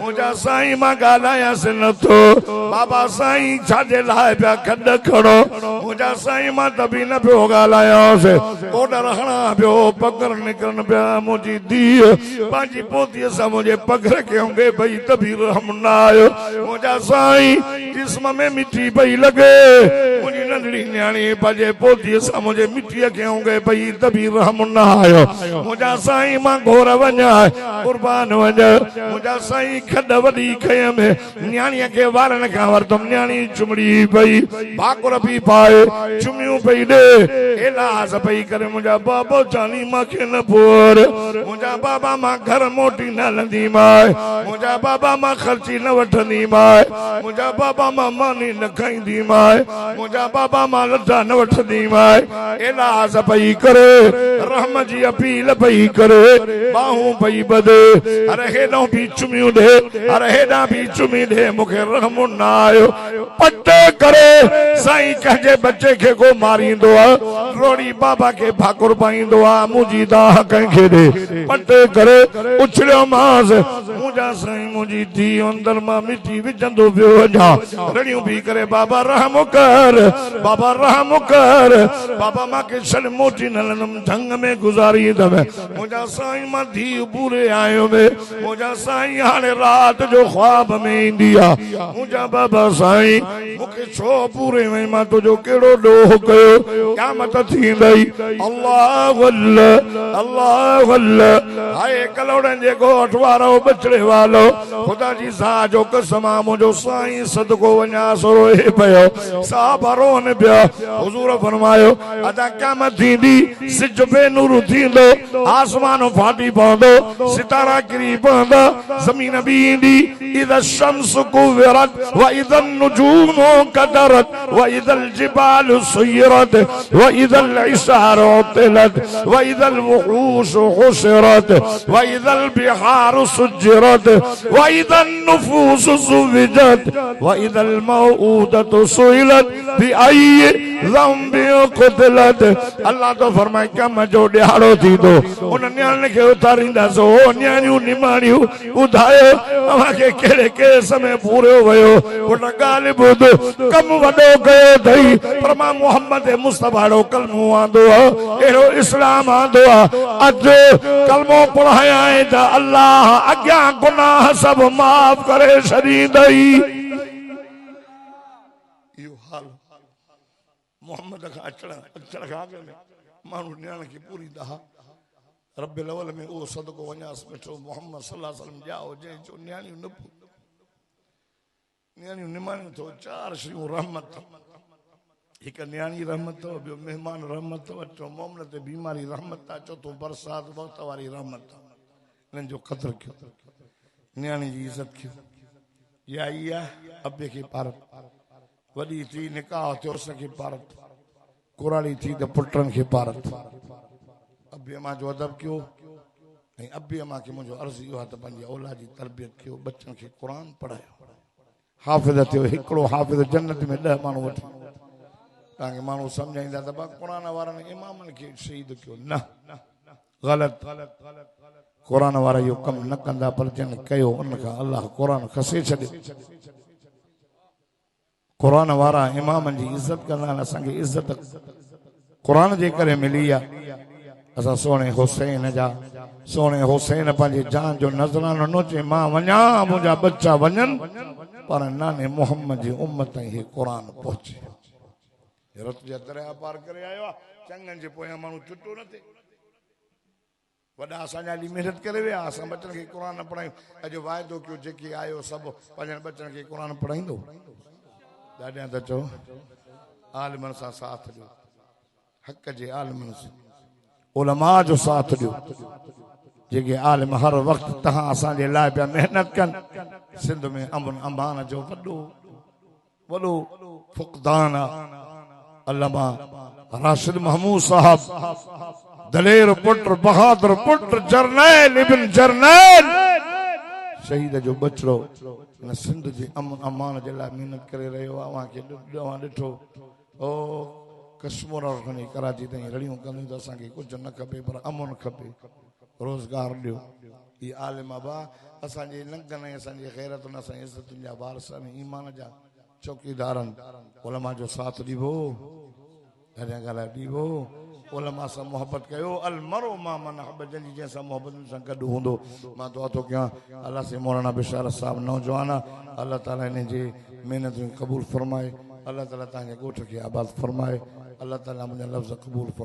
मुझा साईं मां ॻाल्हायांसि नथो बाबा साईं छाजे लाइ पिया खॾ खणो मुझा साईं मां त बि न पियो ॻाल्हायांसि ओडर हणा पियो पगर निकिरनि पिया मुंहिंजी धीअ पंहिंजी पोतीअ सां मुंहिंजे पगर खे होंगे भई त बि रहम न आयो मुझा साईं जिस्म में मिठी पई लॻे मुंहिंजी नंढड़ी न्याणी पंहिंजे पोतीअ सां मुंहिंजे मिठीअ खे होंगे भई त बि रहम न आयो मुझा साईं मां घोर वञा कुर्बान वञ मुझा साईं खॾ वॾी खय में न्याणीअ खे वारनि खां वरितमि न्याणी चुमड़ी पई भाकुर बि पाए चुमियूं पई ॾे इलाज पई करे मुंहिंजा बाबा जानी मांखे न पोर मुंहिंजा बाबा मां घर मोटी न हलंदी माए मुंहिंजा बाबा मां ख़र्ची न वठंदी माए मुंहिंजा बाबा मां मानी न खाईंदी माए मुंहिंजा बाबा मां लटा न वठंदी माए इलाज पई करे रहम जी अपील पई करे बाहूं पई बदे अरे हेॾो बि चुमियूं ॾे अरे हेॾा बि चुमी ॾे मूंखे रहम न आयो पट करे साईं कंहिंजे बच्चे खे को मारींदो आहे रोड़ी बाबा के भाकुर पाईंदो आहे मुंहिंजी दाह कंहिंखे ॾे पट करे उछलियो मांसि मुंहिंजा साईं मुंहिंजी धीउ अंदर मां मिठी विझंदो पियो वञा रड़ियूं बि करे बाबा रहम कर बाबा रहम कर बाबा मांखे छॾ मोटी न हलंदुमि झंग में गुज़ारींदमि मुंहिंजा साईं मां धीउ पूरे आयो में मुंहिंजा साईं हाणे राति जो ख्वाब में ईंदी आहे मुंहिंजा बाबा साईं मूंखे छो पूरे में मां तुंहिंजो कहिड़ो ॾोह कयो क़यामत थींदई अल्लाह अल्लाह अल्लाह हाय कलोड़नि जे ॻोठ वारो बचड़े वालो ख़ुदा जी साह जो कसम आहे मुंहिंजो साईं सदको वञा सो रोए पियो साहब रोन पिया हुज़ूर फरमायो अदा क़यामत थींदी सिज बेनूर थींदो आसमान फाटी पवंदो सितारा किरी पवंदा ज़मीन बि ईंदी इज़ा शम्स कुविरत व इज़ा नुजूम कदरत व इज़ा जिबाल सुयरत व इज़ा इशार उतिलत व इज़ा वहूश हुशरत व इज़ा बिहार सुजरत व इज़ा नुफूस सुविजत व इज़ा मौऊदत सुइलत बिअय्यि ज़ंबि क़ुतिलत अल्लाह तो फरमाए कम जो ॾियारो थींदो उन न्याणे खे उतारींदासीं ओ न्याणियूं निमाणियूं ॿुधायो अव्हांखे कहिड़े केस में पूरो वियो उन ॻाल्हि ॿुध कम वॾो कयो अथई पर मां मोहम्मद मुस्तफा जो कलमो आंदो आहे अहिड़ो इस्लाम आंदो आहे अॼु कलमो पढ़ायां त अल्लाह अॻियां गुनाह सभु माफ़ करे छॾींदई इहो हाल मोहम्मद खां अचण खां अॻु में माण्हू न्याणे खे पूरी दहा रब्बिल अवल में उहो सदको वञासि वेठो मोहम्मद सल्लल्लाहु अलैहि वसल्लम जाओ जंहिं जो न्याणियूं न न्याणियूं निमाणियूं अथव चार शयूं रहमत हिकु न्याणी रहमत अथव ॿियो महिमान रहमत अथव टियों मोमिन ते बीमारी रहमत आहे चौथों बरसात वक़्त वारी रहमत हिननि जो क़दुरु कयो न्याणी जी इज़त कयो या इहा अबे खे पारत वॾी थी निकाह थियो सके पारत कुराड़ी थी त पुटनि खे पारत अबे मां जो अदब कयो ऐं अबे मां खे मुंहिंजो अर्ज़ु इहो आहे त पंहिंजी औलाद जी तरबियत कयो बच्चनि खे क़ुर पढ़ायो हाफ़िज़ थियो हिकिड़ो हाफ़िज़ जन्नत में 10 माण्हू वठी तव्हांखे माण्हू सम्झाईंदा त क़ुर वारनि इमामनि खे शहीद कयो न ग़लति क़ुर वारा इहो कमु न कंदा पर जिन कयो उनखां अलाह क़ुर खसे छॾियो क़ुर वारा इमामनि जी इज़त कंदा आहिनि असांखे इज़त क़ुर जे करे मिली आहे असां सोणे हुसैन जा सोणे हुसैन पंहिंजे जान जो नज़रानो न चए मां वञा मुंहिंजा बच्चा वञनि पर नाने मोहम्मद जी उम्मत ताईं हे क़ुर पहुचे रत जा दरिया पार करे आयो आहे चङनि जे पोयां माण्हू छुटो न थिए वॾा असांजा हली महिनत करे विया असां बच्चनि खे क़ुर पढ़ायूं अॼु वाइदो कयो जेके आयो सभु पंहिंजनि बच्चनि खे क़ुर पढ़ाईंदो ॾाढा त चओ आलिमनि सां साथ ॾियो हक़ जे आलिमनि सां उलमा जो साथ ॾियो जेके आलिम हर वक़्तु तव्हां असांजे लाइ पिया महिनत कनि सिंध में अमन अम्बान जो वॾो फुक़दान आहे अल्लामा राशिद महमूद साहब दलेर पुट बहादुर पुट जरनैल इब्न जरनैल शहीद जो बचड़ो इन सिंध जे अमन अमान जे लाइ महिनत करे रहियो आहे। अव्हांखे ॾिठो ओ कश्मीर और खणी कराची ताईं रड़ियूं कंदियूं त असांखे कुझु न खपे पर अमन खपे, रोज़गार ॾियो। ये आलिम अबा असांजे लंघन ऐं असांजे ग़ैरतुनि असांजी इज़तुनि जा वारस आहिनि, ईमान जा चौकीदार आहिनि। उलमा जो साथ ॾिबो, घणिया ॻाल्हि ॾिबो, उलमा सां मोहबत कयो। अल मरो मा मन हब, जंहिंजी जंहिंसां मोहबत सां गॾु हूंदो। मां दुआ थो कयां अल्लाह से मौलाना बिशारत साहब नौजवान आहे, अल्लाह ताला इन जे महिनतूं क़बूल फरमाए, अल्लाह ताला तव्हांजे ॻोठ खे आबाद फरमाए, अल्लाह ताला मुंहिंजा लफ़्ज़ क़बूल फरमाए।